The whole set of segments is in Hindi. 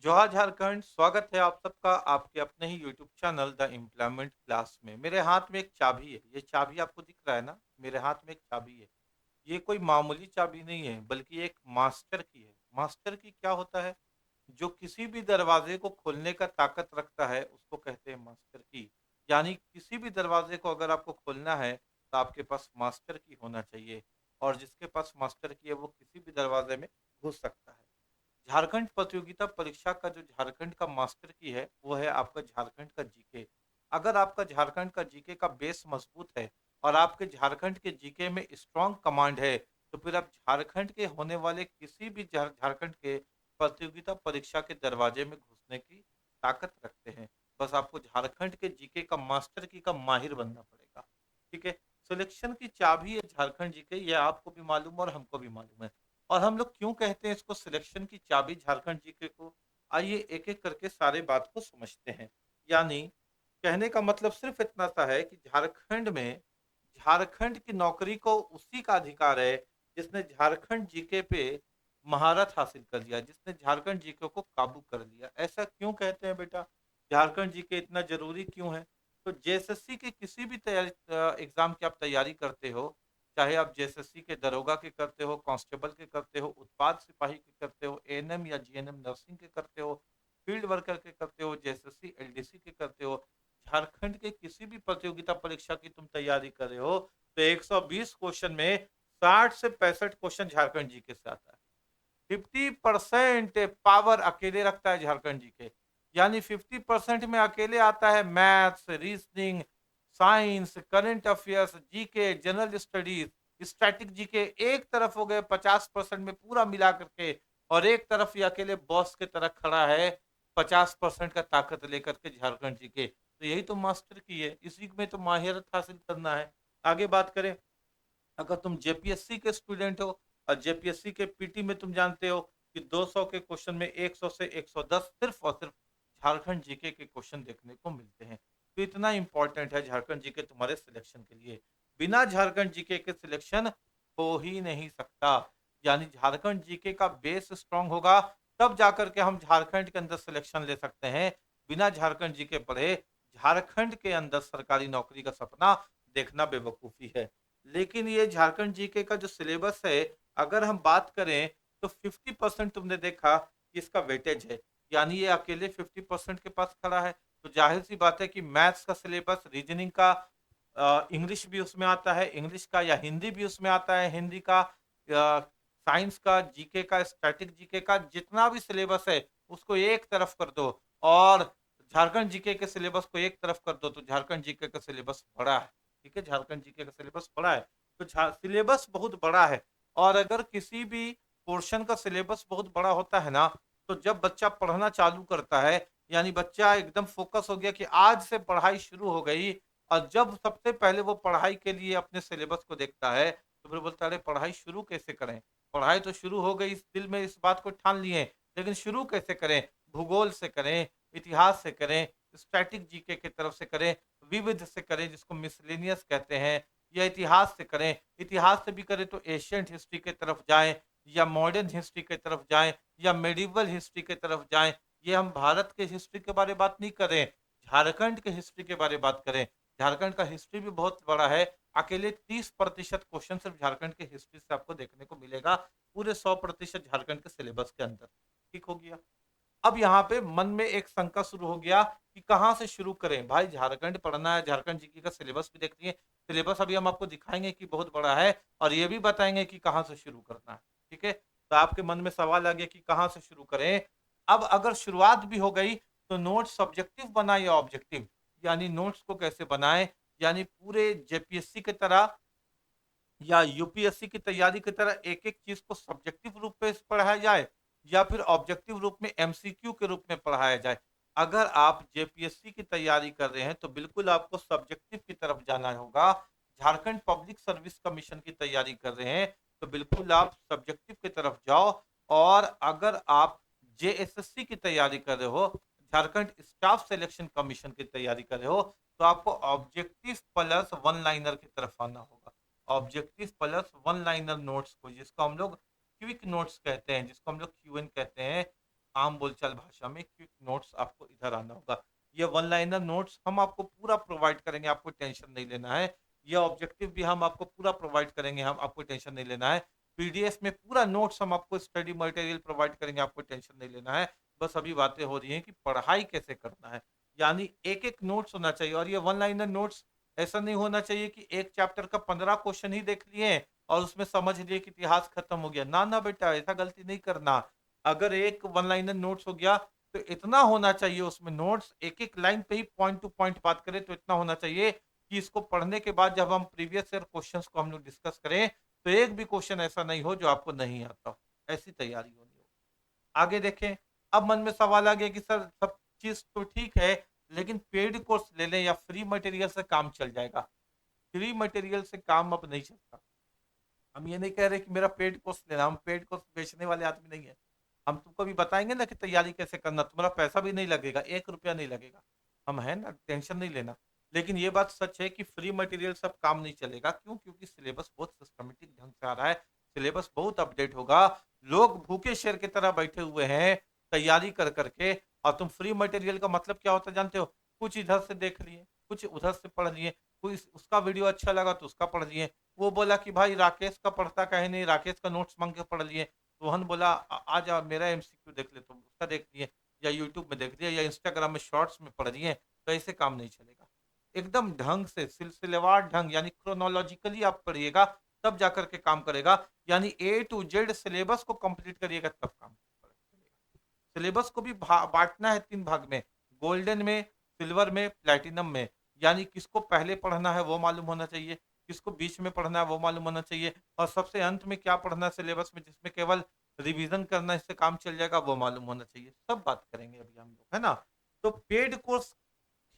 जोहार झारखंड, स्वागत है आप सबका आपके अपने ही YouTube channel the employment class में। मेरे हाथ में एक चाबी है। ये चाबी आपको दिख रहा है ना? मेरे हाथ में एक चाबी है। ये कोई मामूली चाबी नहीं है, बल्कि एक मास्टर की है। मास्टर की क्या होता है? जो किसी भी दरवाजे को खोलने का ताकत रखता है, उसको कहते हैं मास्टर की। यानी किसी भी दरवाजे को अगर आपको खोलना है, तो आपके पास मास्टर की होना चाहिए। और जिसके पास मास्टर की है, वो किसी भी दरवाजे में घुस सकता है। झारखंड प्रतियोगिता परीक्षा का जो झारखंड का मास्टर की है, वो है आपका झारखंड का जीके। अगर आपका झारखंड का जीके का बेस मजबूत है और आपके झारखंड के जीके में स्ट्रांग कमांड है, तो फिर आप झारखंड के होने वाले किसी भी झारखंड के प्रतियोगिता परीक्षा के दरवाजे में घुसने की ताकत रखते हैं। बस आपको झारखंड के जीके का मास्टर की का माहिर बनना पड़ेगा। ठीक है। सिलेक्शन की चाबी है झारखंड जीके, ये आपको भी मालूम और हमको भी मालूम है। और हम लोग क्यों कहते हैं इसको सिलेक्शन की चाबी झारखंड जीके को? आइए एक एक करके सारे बात को समझते हैं। यानी कहने का मतलब सिर्फ इतना सा है कि झारखंड में झारखंड की नौकरी को उसी का अधिकार है जिसने झारखंड जीके पे महारत हासिल कर लिया, जिसने झारखंड जीके को काबू कर लिया। ऐसा क्यों कहते हैं बेटा? झारखंड जीके इतना जरूरी क्यों है? तो जेएसएससी के किसी भी तैयारी एग्जाम की आप तैयारी करते हो, चाहे आप जेएसएससी के दरोगा के करते हो, कांस्टेबल के करते हो, उत्पाद सिपाही के करते हो, एएनएम या जीएनएम नर्सिंग के करते हो, फील्ड वर्कर के करते हो, जेएसएससी एलडीसी के करते हो, झारखंड के किसी भी प्रतियोगिता परीक्षा की तुम तैयारी कर रहे हो, तो 120 क्वेश्चन में 60 से 65 क्वेश्चन झारखंड जीके से आता है। 50% पावर अकेले रखता है झारखंड जीके। यानी 50% में अकेले आता है maths, reasoning, science, current affairs, GK, general studies, static GK. एक तरफ हो गए 50% में पूरा मिला करके, और एक तरफ ये अकेले बॉस के तरह खड़ा है 50% का ताकत लेकर के झारखंड जीके। तो यही तो मास्टर की है, इसी में तो माहिरत हासिल करना है। आगे बात करें, अगर तुम जेपीएससी के स्टूडेंट हो और जेपीएससी के पीटी में तुम जानते हो कि 200 के क्वेश्चन में 100 से 110 सिर्फ और सिर्फ झारखंड जीके के क्वेश्चन देखने को मिलते हैं। तो इतना इंपॉर्टेंट है झारखंड जीके तुम्हारे सिलेक्शन के लिए। बिना झारखंड जीके के सिलेक्शन हो ही नहीं सकता। यानी झारखंड जीके का बेस स्ट्रांग होगा, तब जाकर के हम झारखंड के अंदर सिलेक्शन ले सकते हैं। बिना झारखंड जीके पढ़े झारखंड के अंदर सरकारी नौकरी का सपना देखना बेवकूफी है। लेकिन ये झारखंड जीके का जो सिलेबस है, अगर हम बात करें, तो 50% तुमने देखा कि इसका वेटेज है। यानी ये अकेले 50% के पास खड़ा है। तो जाहिर सी बात है कि मैथ्स का सिलेबस, रीजनिंग का, इंग्लिश भी उसमें आता है, इंग्लिश का या हिंदी भी उसमें आता है, हिंदी का, साइंस का, जीके का, स्टैटिक जीके का, जितना भी सिलेबस है उसको एक तरफ कर दो, और झारखंड जीके के सिलेबस को एक तरफ कर दो, तो झारखंड जीके का सिलेबस बड़ा है। ठीक है, झारखंड जीके का सिलेबस बड़ा है। तो सिलेबस बहुत बड़ा है। और अगर किसी भी पोर्शन का सिलेबस बहुत बड़ा होता है ना, तो जब बच्चा पढ़ना चालू करता है, यानी बच्चा एकदम फोकस हो गया कि आज से पढ़ाई शुरू हो गई, और जब सबसे पहले वो पढ़ाई के लिए अपने सिलेबस को देखता है, तो फिर बोलता है अरे पढ़ाई शुरू कैसे करें? पढ़ाई तो शुरू हो गई, इस दिल में इस बात को ठान लिए, लेकिन शुरू कैसे करें? भूगोल से करें, इतिहास से करें, स्टैटिक जीके की तरफ से करें, विविध से करें जिसको मिसलेनियस कहते हैं, या इतिहास से करें। इतिहास से भी करें तो एशियंट हिस्ट्री की तरफ जाएं, या मॉडर्न हिस्ट्री की तरफ जाएं, या मेडिवल हिस्ट्री की तरफ जाएं। ये हम भारत के हिस्ट्री के बारे में बात नहीं कर रहे हैं, झारखंड के हिस्ट्री के बारे में बात करें। झारखंड का हिस्ट्री भी बहुत बड़ा है। अकेले 30% क्वेश्चन सिर्फ झारखंड के हिस्ट्री से आपको देखने को मिलेगा, पूरे 100% झारखंड के सिलेबस के अंदर। ठीक हो गया। अब यहाँ पे मन में एक शंका शुरू हो गया कि कहाँ से शुरू करें? भाई झारखंड पढ़ना है, झारखंड जीके का सिलेबस भी देखनी है। सिलेबस अभी हम आपको दिखाएंगे कि बहुत बड़ा है, और ये भी बताएंगे कि कहाँ से शुरू करना है। ठीक है, तो आपके मन में सवाल आ गया कि कहाँ से शुरू करें। अब अगर शुरुआत भी हो गई, तो नोट्स सब्जेक्टिव बनाए या ऑब्जेक्टिव? यानी नोट्स को कैसे बनाएं, यानी पूरे जेपीएससी की तरह या यूपीएससी की तैयारी की तरह एक एक चीज को सब्जेक्टिव रूप में पढ़ाया जाए, या फिर ऑब्जेक्टिव रूप में एमसीक्यू के रूप में पढ़ाया जाए? अगर आप जेपीएससी की तैयारी कर रहे हैं, तो बिल्कुल आपको सब्जेक्टिव की तरफ जाना होगा। झारखंड पब्लिक सर्विस कमीशन की तैयारी कर रहे हैं, तो बिल्कुल आप सब्जेक्टिव की तरफ जाओ। और अगर आप जेएसएससी की तैयारी कर रहे हो, झारखंड स्टाफ सिलेक्शन कमीशन की तैयारी कर रहे हो, तो आपको ऑब्जेक्टिव प्लस वन लाइनर की तरफ आना होगा। Objective plus one liner notes को, जिसको हम लोग क्विक नोट्स कहते हैं, जिसको हम लोग क्यूएन कहते हैं, आम बोलचाल भाषा में क्विक नोट्स आपको इधर आना होगा। ये वन लाइनर नोट्स हम आपको पूरा प्रोवाइड करेंगे, आपको टेंशन नहीं लेना है। ये ऑब्जेक्टिव भी हम आपको पूरा प्रोवाइड करेंगे, हम आपको टेंशन नहीं लेना है। पीडीएफ में पूरा नोट्स हम आपको स्टडी मटेरियल प्रोवाइड करेंगे, आपको टेंशन नहीं लेना है। बस अभी बातें हो रही हैं कि पढ़ाई कैसे करना है। यानी एक-एक नोट्स होना चाहिए और ये वन लाइनर नोट्स ऐसा नहीं होना चाहिए कि एक चैप्टर का 15 क्वेश्चन ही देख लिए और उसमें समझ लिए कि इतिहास खत्म हो गया। ना, ना बेटा ऐसा गलती नहीं करना। अगर एक वन लाइनर नोट्स हो गया तो इतना होना चाहिए उसमें नोट्स, एक-एक लाइन पे ही पॉइंट टू पॉइंट बात करें तो इतना होना चाहिए कि इसको पढ़ने के बाद जब हम प्रीवियस ईयर क्वेश्चंस को हम लोग डिस्कस करें, तो एक भी क्वेश्चन ऐसा नहीं हो जो आपको नहीं आता हो। ऐसी तैयारी होनी हो। आगे देखें, अब मन में सवाल आ गया कि सर सब चीज़ तो ठीक है, लेकिन पेड कोर्स ले लें या फ्री मटेरियल से काम चल जाएगा? फ्री मटेरियल से काम अब नहीं चलता। हम ये नहीं कह रहे कि मेरा पेड कोर्स लेना, हम पेड कोर्स बेचने वाले आदमी नहीं है। हम तुमको भी बताएँगे ना कि तैयारी कैसे करना, तुम्हारा पैसा भी नहीं लगेगा, 1 रुपया नहीं लगेगा। हम हैं ना, टेंशन नहीं लेना। लेकिन ये बात सच है कि फ्री मटेरियल से अब काम नहीं चलेगा। क्यों? क्योंकि सिलेबस बहुत सिस्टमैटिक ढंग से आ रहा है, सिलेबस बहुत अपडेट होगा। लोग भूखे शेर की तरह बैठे हुए हैं, तैयारी कर के और तुम फ्री मटेरियल का मतलब क्या होता है जानते हो? कुछ इधर से देख लिए, कुछ उधर से पढ़ लिए, कोई उसका वीडियो अच्छा लगा तो उसका पढ़ लिए। वो बोला कि भाई राकेश का पढ़ता काहे नहीं, राकेश का नोट्स माँग के पढ़ लिए। रोहन बोला आ जा मेरा एमसीक्यू देख ले तुम, उसका देख लिए या यूट्यूब में देख लिया या इंस्टाग्राम में शॉर्ट्स में पढ़ लिए, तो ऐसे काम नहीं चलेगा। एकदम ढंग से सिलसिलेवार ढंग यानी क्रोनोलॉजिकली आप पढ़िएगा, तब जाकर के काम करेगा। यानी ए टू जेड सिलेबस को कंप्लीट करिएगा तब काम चलेगा। सिलेबस को भी बाँटना है 3 भाग में, गोल्डन में, सिल्वर में, प्लैटिनम में। यानी किसको पहले पढ़ना है वो मालूम होना चाहिए, किसको बीच में पढ़ना है वो मालूम होना चाहिए और सबसे अंत में क्या पढ़ना है सिलेबस में जिसमें केवल रिवीजन करना है, इससे काम चल जाएगा वो मालूम होना चाहिए। सब बात करेंगे अभी हम लोग, है ना? तो पेड कोर्स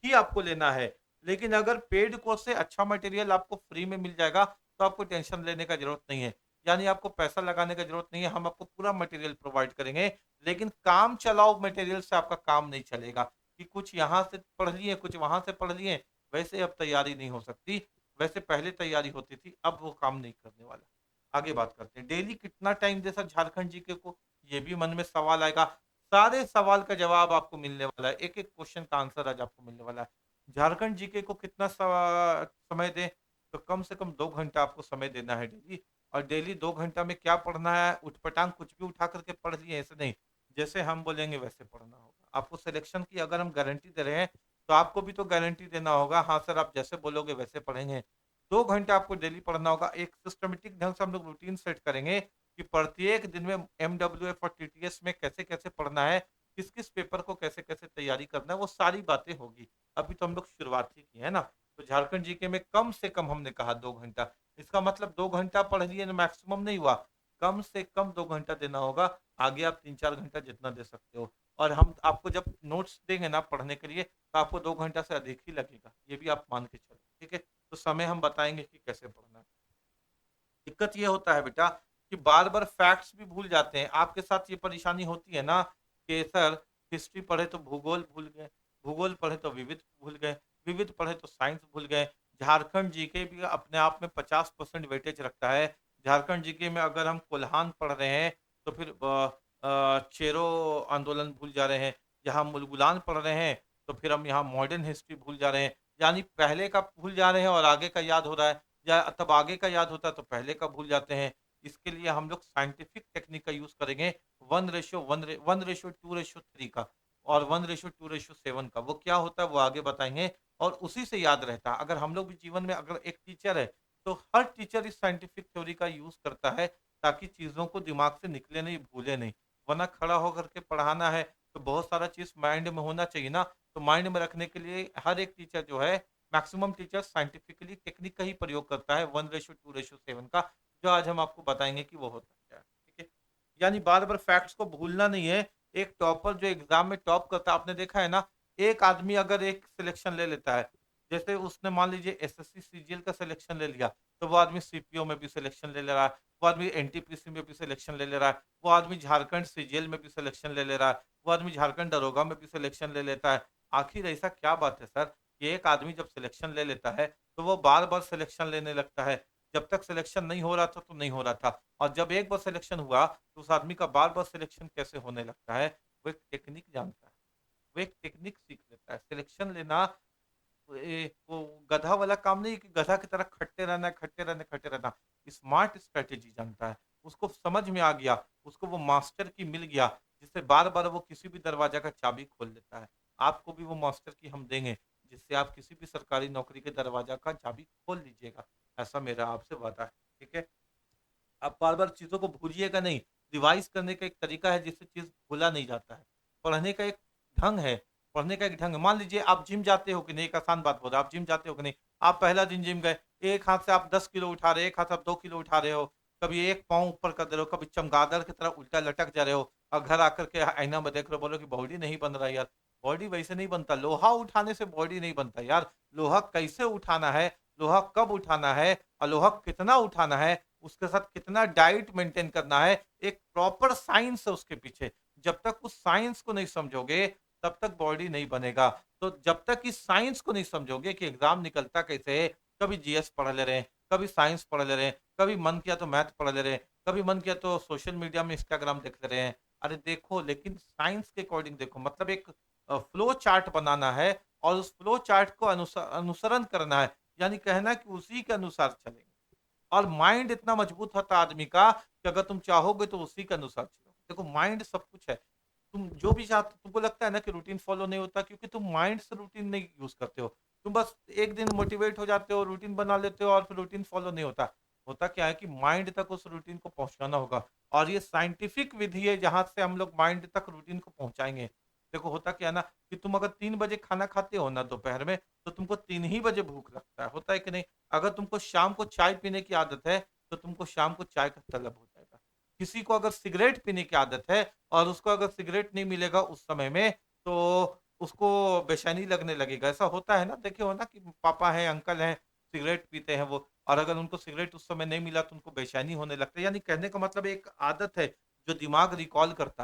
ही आपको लेना है। लेकिन अगर पेड कोर्स से अच्छा मटेरियल आपको फ्री में मिल जाएगा, तो आपको टेंशन लेने का ज़रूरत नहीं है। यानी आपको पैसा लगाने का ज़रूरत नहीं है, हम आपको पूरा मटेरियल प्रोवाइड करेंगे। लेकिन काम चलाओ मटेरियल से आपका काम नहीं चलेगा कि कुछ यहाँ से पढ़ लिए, कुछ वहाँ से पढ़ लिए, वैसे अब तैयारी नहीं हो सकती। वैसे पहले तैयारी होती थी, अब वो काम नहीं करने वाला। आगे बात करते हैं, डेली कितना टाइम दे सर झारखंड जीके को? ये भी मन में सवाल आएगा। सारे सवाल का जवाब आपको मिलने वाला है, एक-एक क्वेश्चन का आंसर आज आपको मिलने वाला है। झारखंड जीके को कितना समय दें? तो कम से कम 2 घंटा आपको समय देना है डेली और डेली 2 घंटा में क्या पढ़ना है, ऊट-पटांग कुछ भी उठा कर के पढ़ लिए ऐसे नहीं। जैसे हम बोलेंगे वैसे पढ़ना होगा। आपको सिलेक्शन की अगर हम गारंटी दे रहे हैं, तो आपको भी तो गारंटी देना होगा, हाँ सर आप जैसे बोलोगे वैसे पढ़ेंगे। 2 घंटा आपको डेली पढ़ना होगा। एक सिस्टमैटिक ढंग से हम लोग रूटीन सेट करेंगे कि प्रत्येक दिन में एमडब्ल्यूएफ और टीटीएस में कैसे-कैसे पढ़ना है, किस-किस पेपर को कैसे-कैसे तैयारी करना है, वो सारी बातें होगी। अभी तो हम लोग शुरुआत ही की है ना, तो झारखंड जीके में कम से कम हमने कहा 2 घंटा। इसका मतलब 2 घंटा पढ़ लिए ना मैक्सिमम नहीं हुआ, कम से कम 2 घंटा देना होगा, आगे आप 3-4 घंटा जितना दे सकते हो। और हम आपको जब नोट्स देंगे ना पढ़ने के लिए, तो आपको 2 घंटा से अधिक ही लगेगा, ये भी आप मान के चलो, ठीक है? तो समय हम बताएँगे कि कैसे पढ़ना है। दिक्कत ये होता है बेटा कि बार-बार फैक्ट्स भी भूल जाते हैं। आपके साथ ये परेशानी होती है ना कि सर हिस्ट्री पढ़े तो भूगोल भूल गए, भूगोल पढ़े तो विविध भूल गए, विविध पढ़े तो साइंस भूल गए। झारखंड जीके भी अपने आप में 50% वेटेज रखता है। झारखंड जीके में अगर हम कोल्हान पढ़ रहे हैं तो फिर चेरो आंदोलन भूल जा रहे हैं। यहाँ मुलगुलान पढ़ रहे हैं तो फिर हम यहाँ मॉडर्न हिस्ट्री भूल जा रहे हैं। यानी पहले का भूल जा रहे हैं और आगे का याद हो रहा है। या तब आगे का याद होता है तो पहले का भूल जाते हैं। इसके लिए हम लोग साइंटिफिक टेक्निक का यूज़ करेंगे 1:2:3 का और 1:2:7 का। वो क्या होता है वो आगे बताएँगे और उसी से याद रहता है। अगर हम लोग भी जीवन में अगर एक टीचर है, तो हर टीचर इस साइंटिफिक थ्योरी का यूज़ करता है ताकि चीज़ों को दिमाग से निकले नहीं, भूले नहीं। वरना खड़ा होकर के पढ़ाना है, तो बहुत सारा चीज़ माइंड में होना चाहिए ना, तो माइंड में रखने के लिए हर एक टीचर जो है मैक्सिमम टीचर साइंटिफिकली टेक्निक का ही प्रयोग करता है 1:2:7 का, जो आज हम आपको बताएँगे कि वो होता क्या है, ठीक है? यानी बार-बार फैक्ट्स को भूलना नहीं है। एक टॉपर जो एग्ज़ाम में टॉप करता है, आपने देखा है ना, एक आदमी अगर एक सिलेक्शन ले लेता है, जैसे उसने मान लीजिए एसएससी सीजीएल का सिलेक्शन ले लिया, तो वो आदमी सीपीओ में भी सिलेक्शन ले ले रहा है, वो आदमी एनटीपीसी में भी सिलेक्शन ले ले रहा है, वो आदमी झारखंड सीजीएल में भी सिलेक्शन ले ले रहा है, वो आदमी झारखंड दरोगा में भी सिलेक्शन ले लेता है। आखिर ऐसा क्या बात है सर? कि एक आदमी जब सिलेक्शन ले लेता है, तो वो बार-बार सिलेक्शन लेने लगता है। जब तक सिलेक्शन नहीं हो रहा था, तो नहीं हो रहा था और जब एक बार सिलेक्शन हुआ, तो उस आदमी का बार-बार सिलेक्शन कैसे होने लगता है? वो एक टेक्निक जानता है, वो एक टेक्निक सीख लेता है। सिलेक्शन लेना वो गधा वाला काम नहीं कि गधा की तरह खटते रहना, खटते रहना, खटते रहना। स्मार्ट स्ट्रेटेजी जानता है, उसको समझ में आ गया, उसको वो मास्टर की मिल गया, जिससे बार-बार वो किसी भी दरवाजा का चाबी खोल लेता है। आपको भी वो मास्टर की हम देंगे, जिससे आप किसी भी सरकारी नौकरी के दरवाजा का चाबी खोल लीजिएगा। ऐसा मेरा आपसे वादा है, ठीक है? आप बार-बार चीज़ों को भूलिएगा नहीं, रिवाइज़ करने का एक तरीका है जिससे चीज़ भूला नहीं जाता है। पढ़ने का एक ढंग है, पढ़ने का एक ढंग है। मान लीजिए आप जिम जाते हो कि नहीं, एक आसान बात बोल रहा हूँ, आप जिम जाते हो कि नहीं? आप पहला दिन जिम गए, एक हाथ से आप 10 किलो उठा रहे हो, एक हाथ से आप 2 किलो उठा रहे हो, कभी एक पाँव ऊपर कर दे रहे हो, कभी चमगादड़ की तरह उल्टा लटक जा रहे हो और घर आकर के आईना में देख रहे हो, बोलो कि बॉडी नहीं बन रहा है यार। बॉडी वैसे नहीं बनता, लोहा उठाने से बॉडी नहीं बनता यार। लोहा कैसे उठाना है, लोहा कब उठाना है और लोहा कितना उठाना है, उसके साथ कितना डाइट मेंटेन करना है, एक प्रॉपर साइंस है उसके पीछे। जब तक उस साइंस को नहीं समझोगे, तब तक बॉडी नहीं बनेगा। तो जब तक इस साइंस को नहीं समझोगे कि एग्ज़ाम निकलता कैसे है, कभी जीएस पढ़ ले रहे हैं, कभी साइंस पढ़ ले रहे हैं, कभी मन किया तो मैथ पढ़ ले रहे हैं, कभी मन किया तो सोशल मीडिया में इंस्टाग्राम देख ले रहे हैं। अरे देखो, लेकिन साइंस के अकॉर्डिंग देखो, मतलब एक फ्लो चार्ट बनाना है और उस फ्लो चार्ट को अनुसरण करना है, यानी कहना है कि उसी के अनुसार चलेंगे। और माइंड इतना मजबूत होता है आदमी का कि अगर तुम चाहोगे तो उसी के अनुसार चलोगे। देखो, माइंड सब कुछ है। तुम जो भी चाहते, तुमको लगता है ना कि रूटीन फॉलो नहीं होता क्योंकि तुम माइंड से रूटीन नहीं यूज़ करते हो। तुम बस एक दिन मोटिवेट हो जाते हो, रूटीन बना लेते हो और फिर रूटीन फॉलो नहीं होता। होता क्या है कि माइंड तक उस रूटीन को पहुँचाना होगा और ये साइंटिफिक विधि है जहाँ से हम लोग माइंड तक रूटीन को पहुँचाएँगे। देखो, होता क्या है ना कि तुम अगर 3 बजे खाना खाते हो ना दोपहर में, तो तुमको 3 ही बजे भूख लगता है। होता है कि नहीं? अगर तुमको शाम को चाय पीने की आदत है, तो तुमको शाम को चाय का तलब हो जाएगा। किसी को अगर सिगरेट पीने की आदत है और उसको अगर सिगरेट नहीं मिलेगा उस समय में, तो उसको बेचैनी लगने लगेगा। ऐसा होता है ना, देखे हो ना कि पापा हैं, अंकल हैं, सिगरेट पीते हैं वो और अगर उनको सिगरेट उस समय नहीं मिला तो उनको बेचैनी होने लगता है। यानी कहने का मतलब एक आदत है, जो दिमाग रिकॉल करता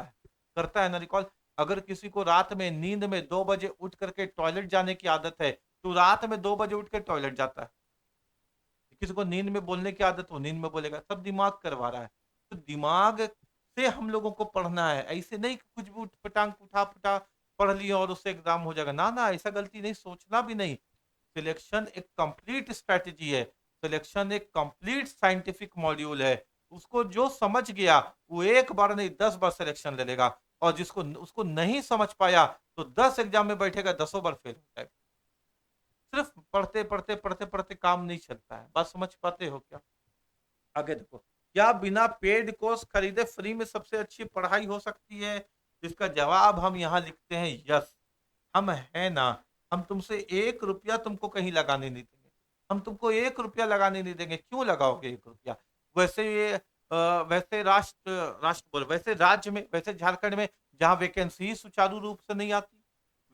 है ना रिकॉल। अगर किसी को रात में नींद में 2 बजे उठ करके टॉयलेट जाने की आदत है, तो रात में 2 बजे उठ के टॉयलेट जाता है। किसी को नींद में बोलने की आदत हो, नींद में बोलेगा, सब दिमाग करवा रहा है। तो दिमाग से हम लोगों को पढ़ना है, ऐसे नहीं कि कुछ भी ऊट-पटांग, उठा-पुटा पढ़ लिया और उससे एग्ज़ाम हो जाएगा। ना, ना, ऐसा गलती नहीं, सोचना भी नहीं। सिलेक्शन एक कंप्लीट स्ट्रैटेजी है, सिलेक्शन एक कंप्लीट साइंटिफिक मॉड्यूल है। उसको जो समझ गया, वो 1 बार नहीं 10 बार सिलेक्शन ले लेगा और जिसको उसको नहीं समझ पाया, तो 10 एग्ज़ाम में बैठेगा, 10ओं बार फेल हो जाएगा। सिर्फ पढ़ते, पढ़ते, पढ़ते, पढ़ते काम नहीं चलता है। बात समझ पाते हो क्या? आगे देखो, क्या बिना पेड कोर्स खरीदे फ्री में सबसे अच्छी पढ़ाई हो सकती है? इसका जवाब हम यहाँ लिखते हैं यस। हम हैं ना, हम तुमसे 1 रुपया तुमको कहीं लगाने नहीं देंगे। हम तुमको 1 रुपया लगाने नहीं देंगे, क्यों लगाओगे 1 रुपया? वैसे ये वैसे राष्ट्र बोले वैसे राज्य में, वैसे झारखंड में जहाँ वैकेंसी ही सुचारू रूप से नहीं आती,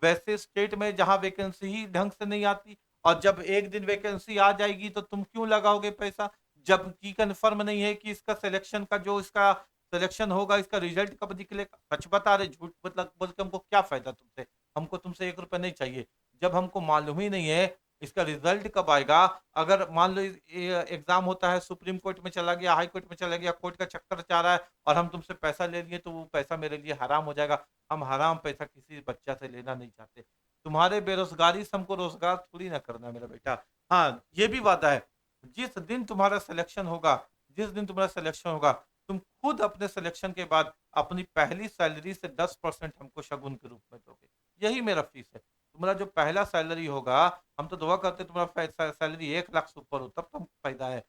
वैसे स्टेट में जहाँ वैकेंसी ही ढंग से नहीं आती और जब एक दिन वैकेंसी आ जाएगी तो तुम क्यों लगाओगे पैसा? जबकि कन्फर्म नहीं है कि इसका सिलेक्शन का जो इसका सिलेक्शन होगा, इसका रिजल्ट कब निकलेगा? सच बता रहे, झूठ मतलब बोल के हमको क्या फ़ायदा तुमसे? हमको तुमसे 1 रुपया नहीं चाहिए। जब हमको मालूम ही नहीं है इसका रिजल्ट कब आएगा, अगर मान लो ये एग्ज़ाम होता है, सुप्रीम कोर्ट में चला गया, हाई कोर्ट में चला गया, कोर्ट का चक्कर चाह रहा है और हम तुमसे पैसा ले लिए तो वो पैसा मेरे लिए हराम हो जाएगा। हम हराम पैसा किसी बच्चा से लेना नहीं चाहते। तुम्हारे बेरोज़गारी से हमको रोज़गार थोड़ी ना करना है मेरा बेटा। हाँ, ये भी वादा है, जिस दिन तुम्हारा सिलेक्शन होगा, जिस दिन तुम्हारा सिलेक्शन होगा, तुम खुद अपने सिलेक्शन के बाद अपनी पहली सैलरी से 10% हमको शगुन के रूप में दोगे। यही मेरा फ़ीस है। तुम्हारा जो पहला सैलरी होगा, हम तो दुआ करते हैं तुम्हारा सैलरी 1 लाख से ऊपर हो, तब तो हमको फ़ायदा है।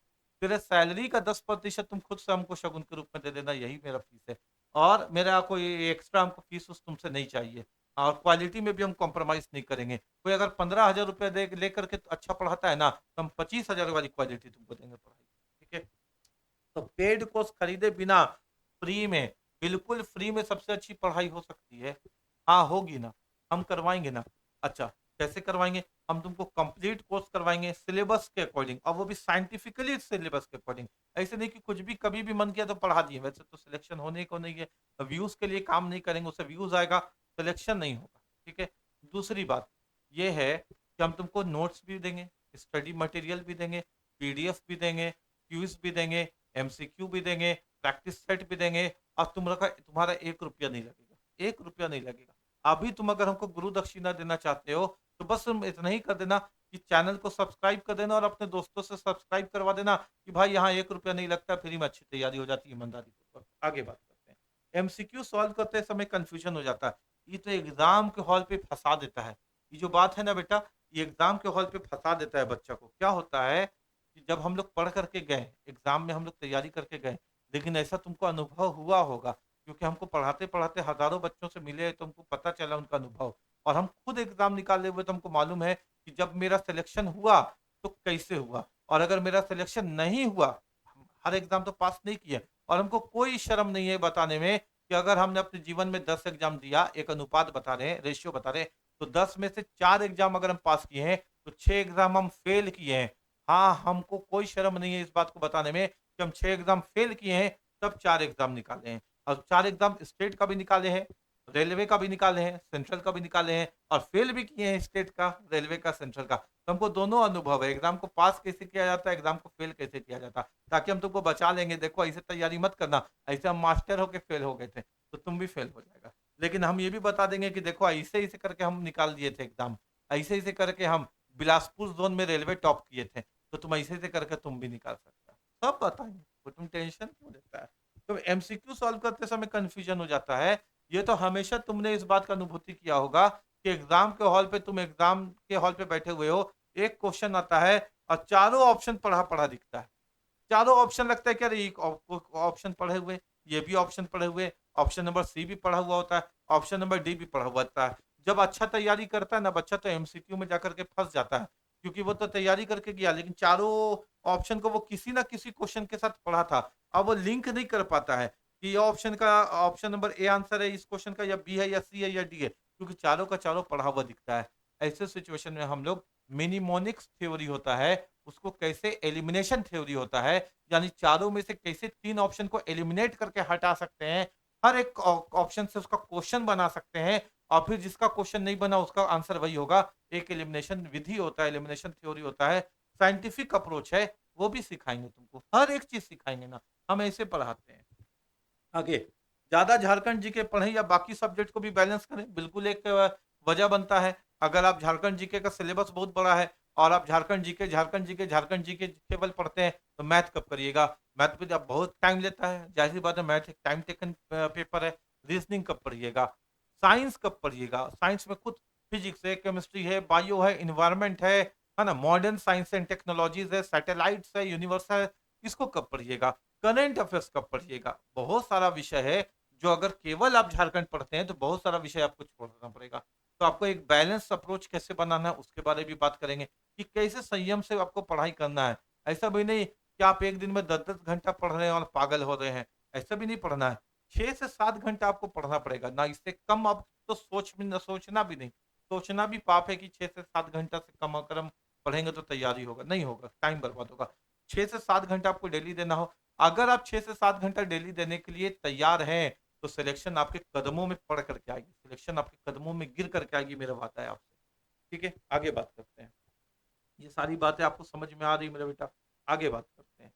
तेरे सैलरी का 10% तुम खुद से हमको शगुन के रूप में दे देना, यही मेरा फ़ीस है। और मेरा कोई एक्स्ट्रा हमको फ़ीस-वीस तुमसे नहीं चाहिए और क्वालिटी में भी हम कॉम्प्रोमाइज़ नहीं करेंगे। कोई अगर 15,000 रुपया दे लेकर के अच्छा पढ़ाता है ना, तो हम 25,000 वाली क्वालिटी तुमको देंगे पढ़ाई। ठीक है? तो पेड कोर्स खरीदे बिना फ्री में, बिल्कुल फ्री में सबसे अच्छी पढ़ाई हो सकती है। हाँ, होगी ना, हम करवाएँगे ना। अच्छा, कैसे करवाएँगे? हम तुमको कंप्लीट कोर्स करवाएँगे सिलेबस के अकॉर्डिंग और वो भी साइंटिफिकली सिलेबस के अकॉर्डिंग। ऐसे नहीं कि कुछ भी कभी भी मन किया तो पढ़ा दिए, वैसे तो सिलेक्शन होने को नहीं है। व्यूज़ के लिए काम नहीं करेंगे, उससे व्यूज़ आएगा, सिलेक्शन नहीं होगा। ठीक है? दूसरी बात ये है कि हम तुमको नोट्स भी देंगे, स्टडी मटेरियल भी देंगे, पीडीएफ भी देंगे, क्विज़ भी देंगे, एमसीक्यू भी देंगे, प्रैक्टिस सेट भी देंगे और तुम्हारा 1 रुपया नहीं लगेगा। एक रुपया नहीं लगेगा। अभी तुम अगर हमको गुरु दक्षिणा देना चाहते हो तो बस तुम इतना ही कर देना कि चैनल को सब्सक्राइब कर देना और अपने दोस्तों से सब्सक्राइब करवा देना कि भाई यहाँ एक रुपया नहीं लगता, फ्री में अच्छी तैयारी हो जाती है ईमानदारी पूर्वक। आगे बात करते हैं। एमसीक्यू सॉल्व करते समय कंफ्यूजन हो जाता है। ये तो एग्जाम के हॉल पे फंसा देता है। ये जो बात है ना बेटा, ये एग्जाम के हॉल पे फंसा देता है बच्चा को। क्या होता है कि जब हम लोग पढ़ करके गए एग्जाम में, हम लोग तैयारी करके गए, लेकिन ऐसा तुमको अनुभव हुआ होगा क्योंकि हमको पढ़ाते पढ़ाते हजारों बच्चों से मिले तो हमको पता चला उनका अनुभव, और हम खुद एग्जाम निकाले हुए तो हमको मालूम है कि जब मेरा सिलेक्शन हुआ तो कैसे हुआ, और अगर मेरा सिलेक्शन नहीं हुआ, हर एग्जाम तो पास नहीं किया, और हमको कोई शर्म नहीं है बताने में कि अगर हमने अपने जीवन में 10 एग्जाम दिया, एक अनुपात बता रहे हैं, रेशियो बता रहे हैं, तो 10 में से 4 एग्जाम अगर हम पास किए हैं तो 6 एग्जाम हम फेल किए हैं। हाँ, हमको कोई शर्म नहीं है इस बात को बताने में कि हम 6 एग्जाम फेल किए हैं, तब 4 एग्जाम निकाले हैं, और 4 एग्जाम स्टेट का भी निकाले हैं, रेलवे का भी निकाले हैं, सेंट्रल का भी निकाले हैं, और फेल भी किए हैं स्टेट का, रेलवे का, सेंट्रल का। तो हमको दोनों अनुभव है, एग्जाम को पास कैसे किया जाता है, एग्जाम को फेल कैसे किया जाता है, ताकि हम तुमको बचा लेंगे। देखो ऐसे तैयारी मत करना, ऐसे हम मास्टर होके फेल हो गए थे तो तुम भी फेल हो जाएगा। लेकिन हम ये भी बता देंगे कि देखो ऐसे ऐसे करके हम निकाल दिए थे एग्जाम, ऐसे ऐसे करके हम बिलासपुर जोन में रेलवे टॉप किए थे, तो तुम ऐसे ऐसे करके तुम भी निकाल सकते हो, सब बताएंगे। तो तुम टेंशन क्यों लेता है? तो एमसीक्यू सॉल्व करते समय कंफ्यूजन हो जाता है। ये तो हमेशा तुमने इस बात का अनुभूति किया होगा कि एग्जाम के हॉल पे, तुम एग्जाम के हॉल पे बैठे हुए हो, एक क्वेश्चन आता है और चारों ऑप्शन पढ़ा पढ़ा दिखता है, चारों ऑप्शन लगता है कि अरे एक ऑप्शन पढ़े हुए, ये भी ऑप्शन पढ़े हुए, ऑप्शन नंबर सी भी पढ़ा हुआ होता है, ऑप्शन नंबर डी भी पढ़ा हुआ होता है। जब अच्छा तैयारी करता है ना बच्चा तो एमसीक्यू में जाकर के फंस जाता है, क्योंकि वो तो तैयारी करके गया लेकिन चारों ऑप्शन को वो किसी ना किसी क्वेश्चन के साथ पढ़ा था। अब वो लिंक नहीं कर पाता है कि ये ऑप्शन का, ऑप्शन नंबर ए आंसर है इस क्वेश्चन का, या बी है, या सी है, या डी है, क्योंकि चारों का चारों पढ़ा हुआ दिखता है। ऐसे सिचुएशन में हम लोग मिनिमोनिक्स थ्योरी होता है, उसको कैसे एलिमिनेशन थ्योरी होता है, यानी चारों में से कैसे 3 ऑप्शन को एलिमिनेट करके हटा सकते हैं, हर एक ऑप्शन से उसका क्वेश्चन बना सकते हैं, और फिर जिसका क्वेश्चन नहीं बना उसका आंसर वही होगा। एक एलिमिनेशन विधि होता है, एलिमिनेशन थ्योरी होता है, साइंटिफिक अप्रोच है, वो भी सिखाएंगे तुमको, हर एक चीज सिखाएंगे ना, हम ऐसे पढ़ाते हैं। आगे, ज्यादा झारखंड जीके पढ़ें या बाकी सब्जेक्ट को भी बैलेंस करें, बिल्कुल एक वजह बनता है। अगर आप झारखंड जीके का सिलेबस बहुत बड़ा है और आप झारखंड जीके केवल पढ़ते हैं तो मैथ कब करिएगा? मैथ पे अब बहुत टाइम लेता है, जाहिर सी बात है, मैथ एक टाइम टेकन पेपर है। रीजनिंग कब पढ़िएगा? साइंस कब पढ़िएगा? साइंस में खुद फिजिक्स है, केमिस्ट्री है, बायो है, इन्वायरमेंट है ना, मॉडर्न साइंस एंड टेक्नोलॉजीज है, सैटेलाइट्स है, यूनिवर्स है, इसको कब पढ़िएगा? करंट अफेयर्स कब पढ़िएगा? बहुत सारा विषय है जो अगर केवल आप झारखंड पढ़ते हैं तो बहुत सारा विषय आपको छोड़ना पड़ेगा। तो आपको एक बैलेंस अप्रोच कैसे बनाना है उसके बारे में भी बात करेंगे कि कैसे संयम से आपको पढ़ाई करना है। ऐसा भी नहीं कि आप एक दिन में 10-10 घंटा पढ़ रहे हैं और पागल हो रहे हैं, ऐसा भी नहीं पढ़ना है। 6 से 7 घंटा आपको पढ़ना पड़ेगा, ना इससे कम आप तो सोचना भी नहीं। सोचना भी पाप है कि 6 से 7 घंटा से कम अगर हम पढ़ेंगे तो तैयारी होगा, नहीं होगा, टाइम बर्बाद होगा। 6 से 7 घंटा आपको डेली देना हो। अगर आप 6 से 7 घंटा डेली देने के लिए तैयार हैं, तो सिलेक्शन आपके कदमों में पड़ करके आएगी, सिलेक्शन आपके कदमों में गिर करके आएगी, मेरा वादा है आपसे। ठीक है, आगे बात करते हैं। ये सारी बातें आपको समझ में आ रही मेरा बेटा? आगे बात करते हैं,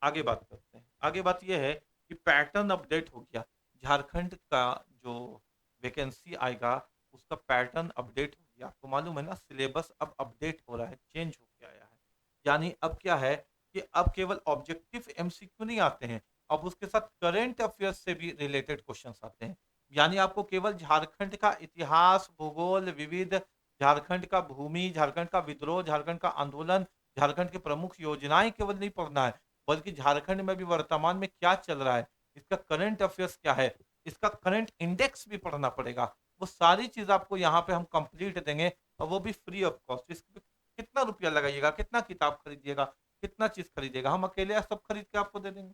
आगे बात करते हैं। आगे बात ये है कि पैटर्न अपडेट हो गया। झारखंड का जो वैकेंसी आएगा उसका पैटर्न अपडेट हो गया। आपको मालूम है ना, सिलेबस अब अपडेट हो रहा है, चेंज हो के आया है। यानी अब क्या है कि अब केवल ऑब्जेक्टिव एमसीक्यू नहीं आते हैं, अब उसके साथ करंट अफेयर्स से भी रिलेटेड क्वेश्चंस आते हैं। यानी आपको केवल झारखंड का इतिहास, भूगोल, विविध, झारखंड का भूमि, झारखंड का विद्रोह, झारखंड का आंदोलन, झारखंड की प्रमुख योजनाएं केवल नहीं पढ़ना है, बल्कि झारखंड में भी वर्तमान में क्या चल रहा है, इसका करंट अफेयर्स क्या है, इसका करंट इंडेक्स भी पढ़ना पड़ेगा। वो सारी चीज आपको यहाँ पे हम कंप्लीट देंगे, और वो भी फ्री ऑफ कॉस्ट। इसमें कितना रुपया लगाइएगा, कितना किताब खरीदिएगा, कितना चीज खरीदिएगा, हम अकेले सब खरीद के आपको दे देंगे,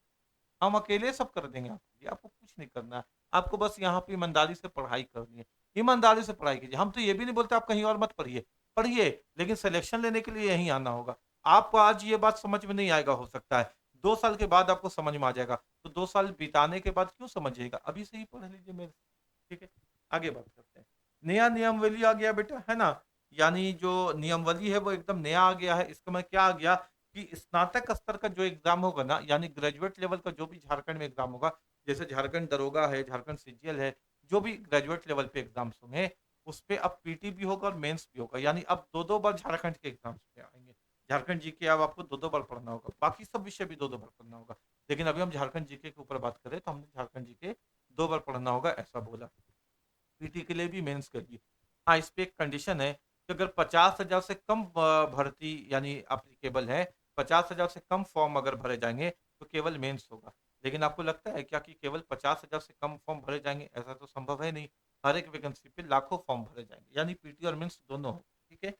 हम अकेले सब कर देंगे आपके लिए, आपको कुछ नहीं करना है। आपको बस यहाँ पे ईमानदारी से पढ़ाई करनी है, ईमानदारी से पढ़ाई कीजिए। हम तो ये भी नहीं बोलते आप कहीं और मत पढ़िए, पढ़िए, लेकिन सिलेक्शन लेने के लिए यहीं आना होगा। आपको आज ये बात समझ में नहीं आएगा, हो सकता है 2 साल के बाद आपको समझ में आ जाएगा, तो 2 साल बिताने के बाद क्यों समझिएगा, अभी से ही पढ़ लीजिए मेरे से। ठीक है, आगे बात करते हैं। नया नियमावली आ गया बेटा, है ना, यानी जो नियमावली है वो एकदम नया आ गया है। इसका मैं क्या आ गया कि स्नातक स्तर का जो एग्जाम होगा ना, यानी ग्रेजुएट लेवल का जो भी झारखंड में एग्जाम होगा, जैसे झारखंड दरोगा है, झारखंड सीजीएल है, जो भी ग्रेजुएट लेवल पे एग्जाम्स होंगे उस पे अब पीटी भी होगा और मेंस भी होगा, यानी अब दो दो बार झारखंड के एग्जाम्स पे आएंगे। झारखंड जीके अब आपको दो दो बार पढ़ना होगा, बाकी सब विषय भी दो दो बार पढ़ना होगा, लेकिन अभी हम झारखंड जीके के ऊपर बात करें तो हमने झारखंड जीके दो बार पढ़ना होगा ऐसा बोला। पीटी के लिए भी मेंस के लिए। हाँ, इस पे एक कंडीशन है कि अगर 50,000 से कम भर्ती यानी एप्लीकेबल है, 50,000 से कम फॉर्म अगर भरे जाएंगे तो केवल मेंस होगा। लेकिन आपको लगता है क्या कि केवल 50,000 से कम फॉर्म भरे जाएंगे? ऐसा तो संभव है नहीं। हर एक वैकेंसी पे लाखों फॉर्म भरे जाएंगे, यानी पीटी और मेंस दोनों हो, ठीक है।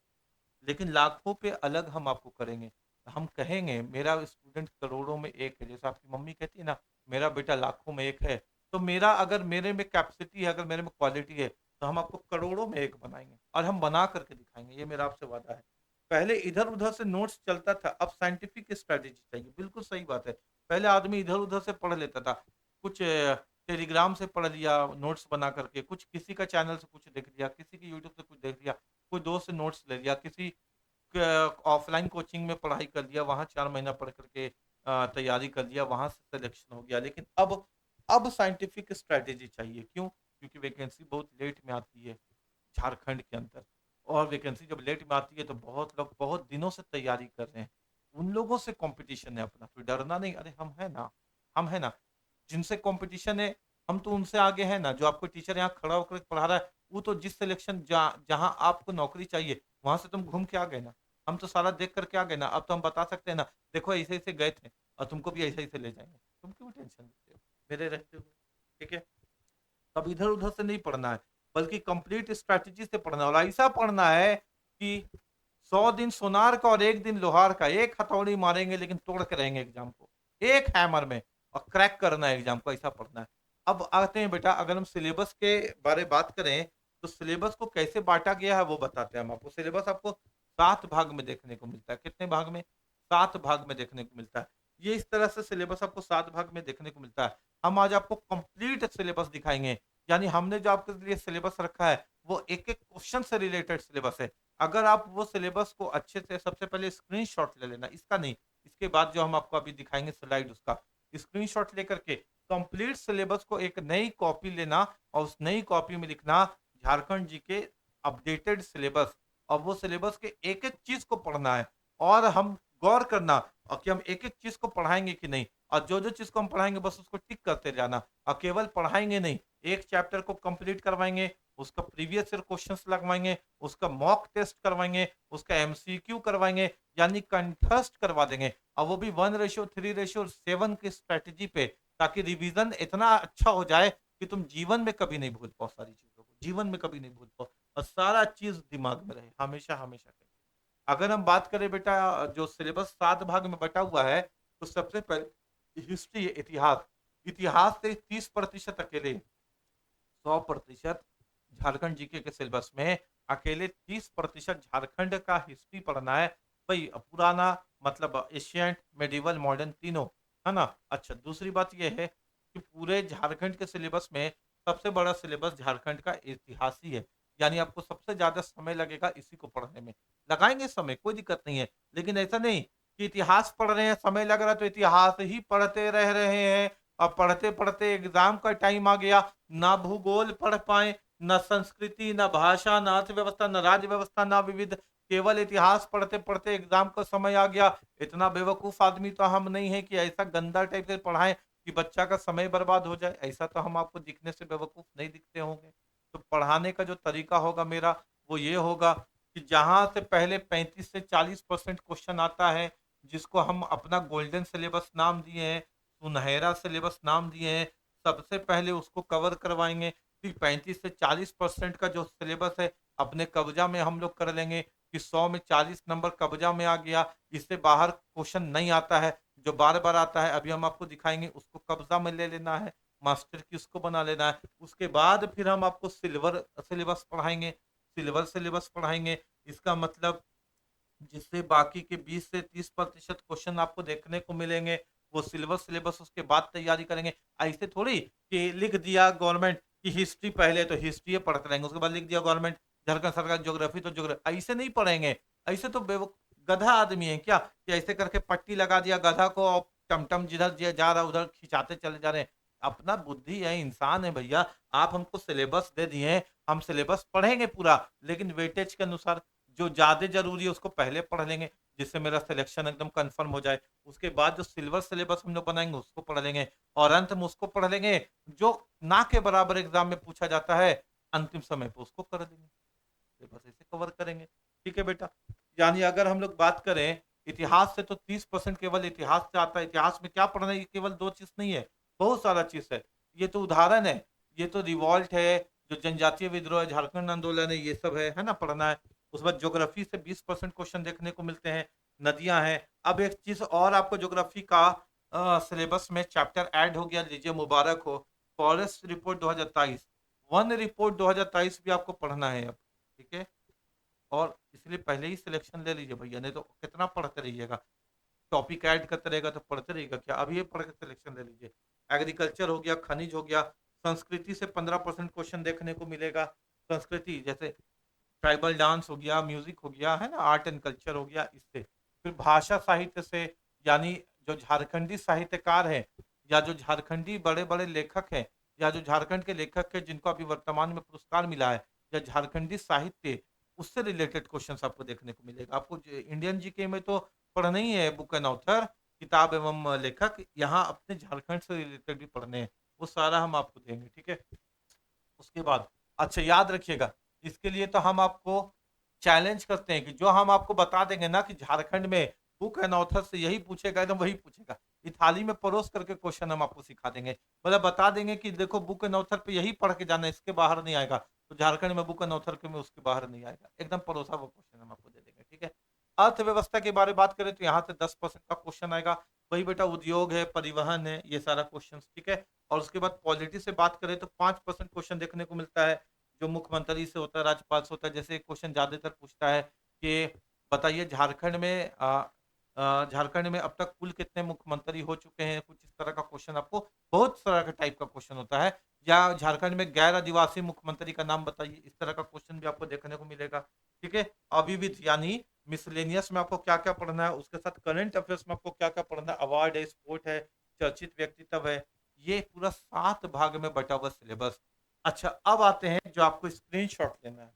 लेकिन लाखों पे अलग हम आपको करेंगे। हम कहेंगे मेरा स्टूडेंट करोड़ों में एक है, जैसे आपकी मम्मी कहती है ना, मेरा बेटा लाखों में एक है। तो मेरा अगर मेरे में कैपेसिटी है, अगर मेरे में क्वालिटी है, तो हम आपको करोड़ों में एक बनाएंगे और हम बना करके दिखाएंगे, ये मेरा आपसे वादा है। पहले इधर उधर से नोट्स चलता था, अब साइंटिफिक स्ट्रेटेजी चाहिए, बिल्कुल सही बात है। पहले आदमी इधर उधर से पढ़ लेता था, कुछ टेलीग्राम से पढ़ लिया नोट्स बना करके, कुछ किसी का चैनल से कुछ देख लिया, किसी के यूट्यूब से कुछ देख लिया, कोई दोस्त से नोट्स ले लिया, किसी ऑफलाइन कोचिंग में पढ़ाई कर लिया, वहाँ 4 महीना पढ़ करके तैयारी कर लिया, वहाँ से सिलेक्शन हो गया। लेकिन अब साइंटिफिक स्ट्रेटेजी चाहिए। क्यों? क्योंकि वैकेंसी बहुत लेट में आती है झारखंड के अंदर, और वैकेंसी जब लेट में आती है तो बहुत लोग बहुत दिनों से तैयारी कर रहे हैं। उन लोगों से कंपटीशन है अपना, तो डरना नहीं। अरे हम है ना, जिनसे कंपटीशन है, हम तो उनसे आगे हैं ना। जो आपको टीचर यहाँ खड़ा होकर पढ़ा रहा है, वो तो जिस सिलेक्शन जहाँ आपको नौकरी चाहिए वहां से तुम घूम के आ गए ना। हम तो सारा देख करके आ गए ना, अब तो हम बता सकते हैं ना, देखो ऐसे ऐसे गए थे और तुमको भी ऐसे ऐसे ले जाएंगे। तुम क्यों टेंशन लेते हो मेरे रहते हुए? ठीक है। अब इधर उधर से नहीं पढ़ना है, बल्कि कंप्लीट स्ट्रैटेजी से पढ़ना है, और ऐसा पढ़ना है कि 100 दिन सोनार का और एक दिन लोहार का, एक हथौड़ी मारेंगे लेकिन तोड़ के रहेंगे एग्जाम को, एक हैमर में, और क्रैक करना है एग्जाम को, ऐसा पढ़ना है। अब आते हैं बेटा, अगर हम सिलेबस के बारे बात करें तो सिलेबस को कैसे बांटा गया है वो बताते हैं हम आपको। सिलेबस आपको 7 भाग में देखने को मिलता है। कितने भाग में? 7 भाग में देखने को मिलता है। ये इस तरह से सिलेबस आपको 7 भाग में देखने को मिलता है। हम आज आपको कंप्लीट सिलेबस दिखाएंगे, यानी हमने जो आपके लिए सिलेबस रखा है वो एक एक क्वेश्चन से रिलेटेड सिलेबस है। अगर आप वो सिलेबस को अच्छे से सबसे पहले स्क्रीनशॉट ले लेना, इसका नहीं, इसके बाद जो हम आपको अभी दिखाएंगे स्लाइड, उसका स्क्रीनशॉट लेकर के कंप्लीट सिलेबस को एक नई कॉपी लेना, और उस नई कॉपी में लिखना झारखंड जी के अपडेटेड सिलेबस, और वो सिलेबस के एक एक चीज को पढ़ना है। और हम गौर करना और कि हम एक एक चीज को पढ़ाएंगे कि नहीं, और जो जो चीज को हम पढ़ाएंगे बस उसको टिक करते जाना, और केवल पढ़ाएंगे नहीं, एक चैप्टर को कंप्लीट करवाएंगे, उसका प्रीवियस ईयर क्वेश्चंस लगवाएंगे, उसका मॉक टेस्ट करवाएंगे, उसका एमसीक्यू करवाएंगे, यानी कंठस्थ करवा देंगे, और वो भी 1:3:7 की स्ट्रेटेजी पे, ताकि रिवीजन इतना अच्छा हो जाए कि तुम जीवन में कभी नहीं भूल पाओ, सारी चीजों को जीवन में कभी नहीं भूल पाओ, और सारा चीज दिमाग में रहे हमेशा हमेशा के लिए। अगर हम बात करें बेटा, जो सिलेबस 7 भाग में बटा हुआ है, तो सबसे पहले हिस्ट्री, इतिहास। इतिहास से 30% अकेले, 100% झारखंड जीके के सिलेबस में अकेले 30% झारखंड का हिस्ट्री पढ़ना है। भाई पुराना मतलब एशियंट, मेडिवल, मॉडर्न, तीनों, है ना। अच्छा, दूसरी बात यह है कि पूरे झारखंड के सिलेबस में सबसे बड़ा सिलेबस झारखंड का इतिहास ही है, यानी आपको सबसे ज्यादा समय लगेगा इसी को पढ़ने में। लगाएंगे समय, कोई दिक्कत नहीं है, लेकिन ऐसा नहीं कि इतिहास पढ़ रहे हैं, समय लग रहा है तो इतिहास ही पढ़ते रह रहे हैं, और पढ़ते पढ़ते एग्जाम का टाइम आ गया, ना भूगोल पढ़ पाए, न संस्कृति, न भाषा, न अर्थव्यवस्था, न राज्य व्यवस्था, न विविध, केवल इतिहास पढ़ते पढ़ते एग्जाम का समय आ गया। इतना बेवकूफ आदमी तो हम नहीं है कि ऐसा गंदा टाइप से पढ़ाएं कि बच्चा का समय बर्बाद हो जाए। ऐसा तो हम आपको दिखने से बेवकूफ नहीं दिखते होंगे। तो पढ़ाने का जो तरीका होगा मेरा, वो ये होगा कि जहां से पहले 35 से 40% क्वेश्चन आता है, जिसको हम अपना गोल्डन सिलेबस नाम दिए हैं, सुनहरा सिलेबस नाम दिए हैं, सबसे पहले उसको कवर करवाएंगे। फिर 35 से 40% का जो सिलेबस है अपने कब्जा में हम लोग कर लेंगे, कि 100 में 40 नंबर कब्जा में आ गया, इससे बाहर क्वेश्चन नहीं आता है, जो बार बार आता है अभी हम आपको दिखाएंगे, उसको कब्जा में ले लेना है, मास्टर की उसको बना लेना है। उसके बाद फिर हम आपको सिल्वर सिलेबस पढ़ाएंगे, सिल्वर सिलेबस पढ़ाएंगे। इसका मतलब जिससे बाकी के 20 से 30% क्वेश्चन आपको देखने को मिलेंगे, वो सिलेबस सिलेबस उसके बाद तैयारी करेंगे। ऐसे थोड़ी कि लिख दिया गवर्नमेंट की हिस्ट्री, पहले तो हिस्ट्री पढ़ते रहेंगे, उसके बाद लिख दिया गवर्नमेंट झारखंड सरकार ज्योग्राफी, तो ज्योग्राफी, ऐसे नहीं पढ़ेंगे। ऐसे तो गधा आदमी है क्या कि ऐसे करके पट्टी लगा दिया गधा को, और टमटम जिधर जा रहा उधर खिंचाते चले जा रहे हैं? अपना बुद्धि है, इंसान है भैया। आप हमको सिलेबस दे दिए हैं, हम सिलेबस पढ़ेंगे पूरा, लेकिन वेटेज के अनुसार जो ज़्यादा ज़रूरी है उसको पहले पढ़ लेंगे, जिससे मेरा सिलेक्शन एकदम कन्फर्म हो जाए। उसके बाद जो सिल्वर सिलेबस हम लोग बनाएँगे उसको पढ़ लेंगे और अंत में उसको पढ़ लेंगे जो ना के बराबर एग्ज़ाम में पूछा जाता है, अंतिम समय पे उसको कर लेंगे। सिलेबस ऐसे कवर करेंगे। ठीक है बेटा? यानी अगर हम लोग बात करें इतिहास से, तो 30% केवल इतिहास से आता है। इतिहास में क्या पढ़ना है, ये केवल 2 चीज़ नहीं है, बहुत सारा चीज़ है। ये तो उदाहरण है, ये तो रिवॉल्ट है, जो जनजातीय विद्रोह है, झारखंड आंदोलन है, ये सब है ना पढ़ना है। उसके बाद ज्योग्राफी से 20% क्वेश्चन देखने को मिलते हैं, नदियाँ हैं। अब एक चीज़ और आपको ज्योग्राफी का सिलेबस में चैप्टर ऐड हो गया, लीजिए मुबारक हो, फॉरेस्ट रिपोर्ट 2023, वन रिपोर्ट 2023 भी आपको पढ़ना है अब, ठीक है? और इसलिए पहले ही सिलेक्शन ले लीजिए भैया, नहीं तो कितना पढ़ते रहिएगा। टॉपिक ऐड करते रहेगा तो पढ़ते रहिएगा क्या? अभी ये पढ़ के सिलेक्शन ले लीजिए। एग्रीकल्चर हो गया, खनिज हो गया, संस्कृति से 15% क्वेश्चन देखने को मिलेगा। संस्कृति जैसे ट्राइबल डांस हो गया, म्यूजिक हो गया, है ना, आर्ट एंड कल्चर हो गया, इससे। फिर भाषा साहित्य से, यानी जो झारखंडी साहित्यकार हैं या जो झारखंडी बड़े बड़े लेखक हैं या जो झारखंड के लेखक हैं जिनको अभी वर्तमान में पुरस्कार मिला है, या झारखंडी साहित्य, उससे रिलेटेड क्वेश्चन आपको देखने को मिलेगा। आपको इंडियन जीके में तो पढ़ना ही है बुक एंड ऑथर, किताब एवं लेखक, यहाँ अपने झारखंड से रिलेटेड भी पढ़ने हैं, वो सारा हम आपको देंगे। ठीक है? उसके बाद अच्छा याद रखिएगा, इसके लिए तो हम आपको चैलेंज करते हैं कि जो हम आपको बता देंगे ना कि झारखंड में बुक एंड ऑथर से यही पूछेगा, एकदम वही पूछेगा। ये थाली में परोस करके क्वेश्चन हम आपको सिखा देंगे, मतलब बता देंगे कि देखो बुक एंड ऑथर पे यही पढ़ के जाना है, इसके बाहर नहीं आएगा। तो झारखंड में बुक एंड ऑथर के में उसके बाहर नहीं आएगा, एकदम परोसा हुआ क्वेश्चन हम आपको दे देंगे। ठीक है? अर्थव्यवस्था के बारे में बात करें तो यहाँ से 10% का क्वेश्चन आएगा। वही बेटा उद्योग है, परिवहन है, ये सारा क्वेश्चन। ठीक है? और उसके बाद पॉलिटी से बात करें तो 5% क्वेश्चन देखने को मिलता है, जो मुख्यमंत्री से होता है, राज्यपाल से होता है। जैसे क्वेश्चन ज्यादातर पूछता है कि बताइए झारखंड में अब तक कुल कितने मुख्यमंत्री हो चुके हैं, कुछ इस तरह का क्वेश्चन आपको, बहुत तरह का टाइप का क्वेश्चन होता है। या झारखंड में गैर आदिवासी मुख्यमंत्री का नाम बताइए, इस तरह का क्वेश्चन भी आपको देखने को मिलेगा। ठीक है? अविविध यानी मिसलेनियस में आपको क्या क्या पढ़ना है, उसके साथ करंट अफेयर्स में आपको क्या क्या पढ़ना है, अवार्ड है, स्पोर्ट है, चर्चित व्यक्तित्व है। ये पूरा 7 भाग में बटा हुआ सिलेबस। अच्छा, अब आते हैं जो आपको स्क्रीनशॉट लेना है,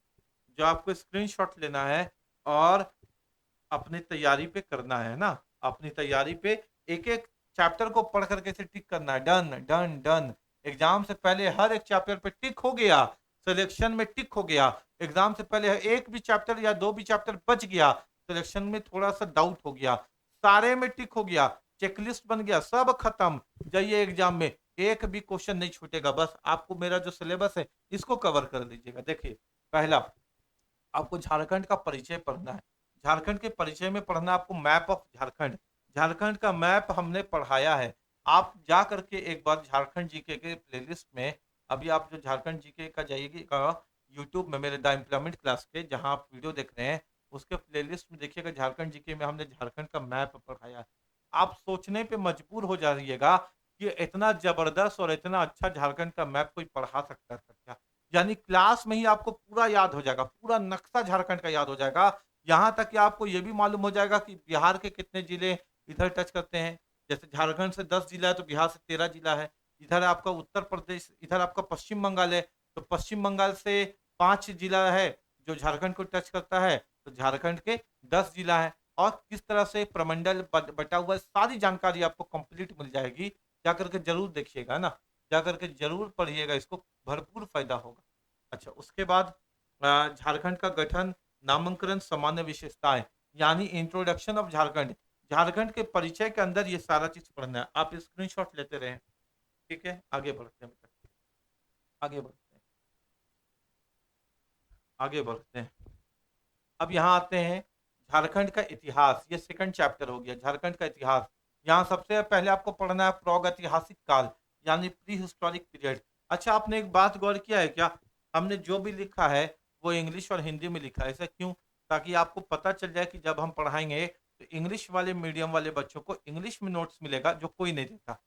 जो आपको स्क्रीनशॉट लेना है और अपनी तैयारी पे करना है ना, अपनी तैयारी पे एक एक चैप्टर को पढ़ करके से टिक करना है, डन डन डन। एग्जाम से पहले हर एक चैप्टर पे टिक हो गया, सिलेक्शन में टिक हो गया। एग्जाम से पहले एक भी चैप्टर या दो भी चैप्टर बच गया, सिलेक्शन में थोड़ा सा डाउट हो गया, सारे में टिक हो गया, चेकलिस्ट बन गया, सब खत्म। जाइए एग्जाम में एक भी क्वेश्चन नहीं छूटेगा। बस आपको मेरा जो सिलेबस है इसको कवर कर लीजिएगा। देखिए, पहला आपको झारखंड का परिचय पढ़ना है। झारखंड के परिचय में पढ़ना आपको मैप ऑफ झारखंड, झारखंड का मैप हमने पढ़ाया है। आप जा करके एक बार झारखंड जीके के प्लेलिस्ट में, अभी आप जो झारखंड जीके का जाइएगा यूट्यूब में, मेरे द इम्प्लॉयमेंट क्लास के जहां आप वीडियो देख रहे हैं, उसके प्लेलिस्ट में देखिएगा, झारखंड जीके में हमने झारखंड का मैप पढ़ाया है। आप सोचने पे मजबूर हो जाइएगा कि इतना जबरदस्त और इतना अच्छा झारखंड का मैप कोई पढ़ा सकता था क्या। यानी क्लास में ही आपको पूरा याद हो जाएगा, पूरा नक्शा झारखंड का याद हो जाएगा। यहाँ तक कि आपको ये भी मालूम हो जाएगा कि बिहार के कितने जिले इधर टच करते हैं। जैसे झारखंड से 10 जिला है तो बिहार से 13 जिला है। इधर आपका उत्तर प्रदेश, इधर आपका पश्चिम बंगाल है, तो पश्चिम बंगाल से 5 जिला है जो झारखंड को टच करता है, तो झारखंड के 10 जिला है। और किस तरह से प्रमंडल बटा हुआ है, सारी जानकारी आपको कंप्लीट मिल जाएगी। जा करके जरूर देखिएगा ना, जा करके जरूर पढ़िएगा, इसको भरपूर फायदा होगा। अच्छा, उसके बाद झारखंड का गठन, नामांकन, सामान्य विशेषताएं, यानी इंट्रोडक्शन ऑफ झारखंड, झारखंड के परिचय के अंदर ये सारा चीज पढ़ना है। आप स्क्रीनशॉट लेते रहें। ठीक है? आगे बढ़ते हैं बेटा, आगे बढ़ते हैं, आगे बढ़ते हैं। अब यहाँ आते हैं झारखंड का इतिहास, ये सेकंड चैप्टर हो गया, झारखंड का इतिहास। यहाँ सबसे पहले आपको पढ़ना है प्रागैतिहासिक काल, यानी प्री हिस्टोरिक पीरियड। अच्छा, आपने एक बात गौर किया है क्या, हमने जो भी लिखा है वो इंग्लिश और हिंदी में लिखा है, ऐसा क्यों? ताकि आपको पता चल जाए कि जब हम पढ़ाएंगे तो इंग्लिश वाले मीडियम वाले बच्चों को इंग्लिश में नोट्स मिलेगा, जो कोई नहीं देता,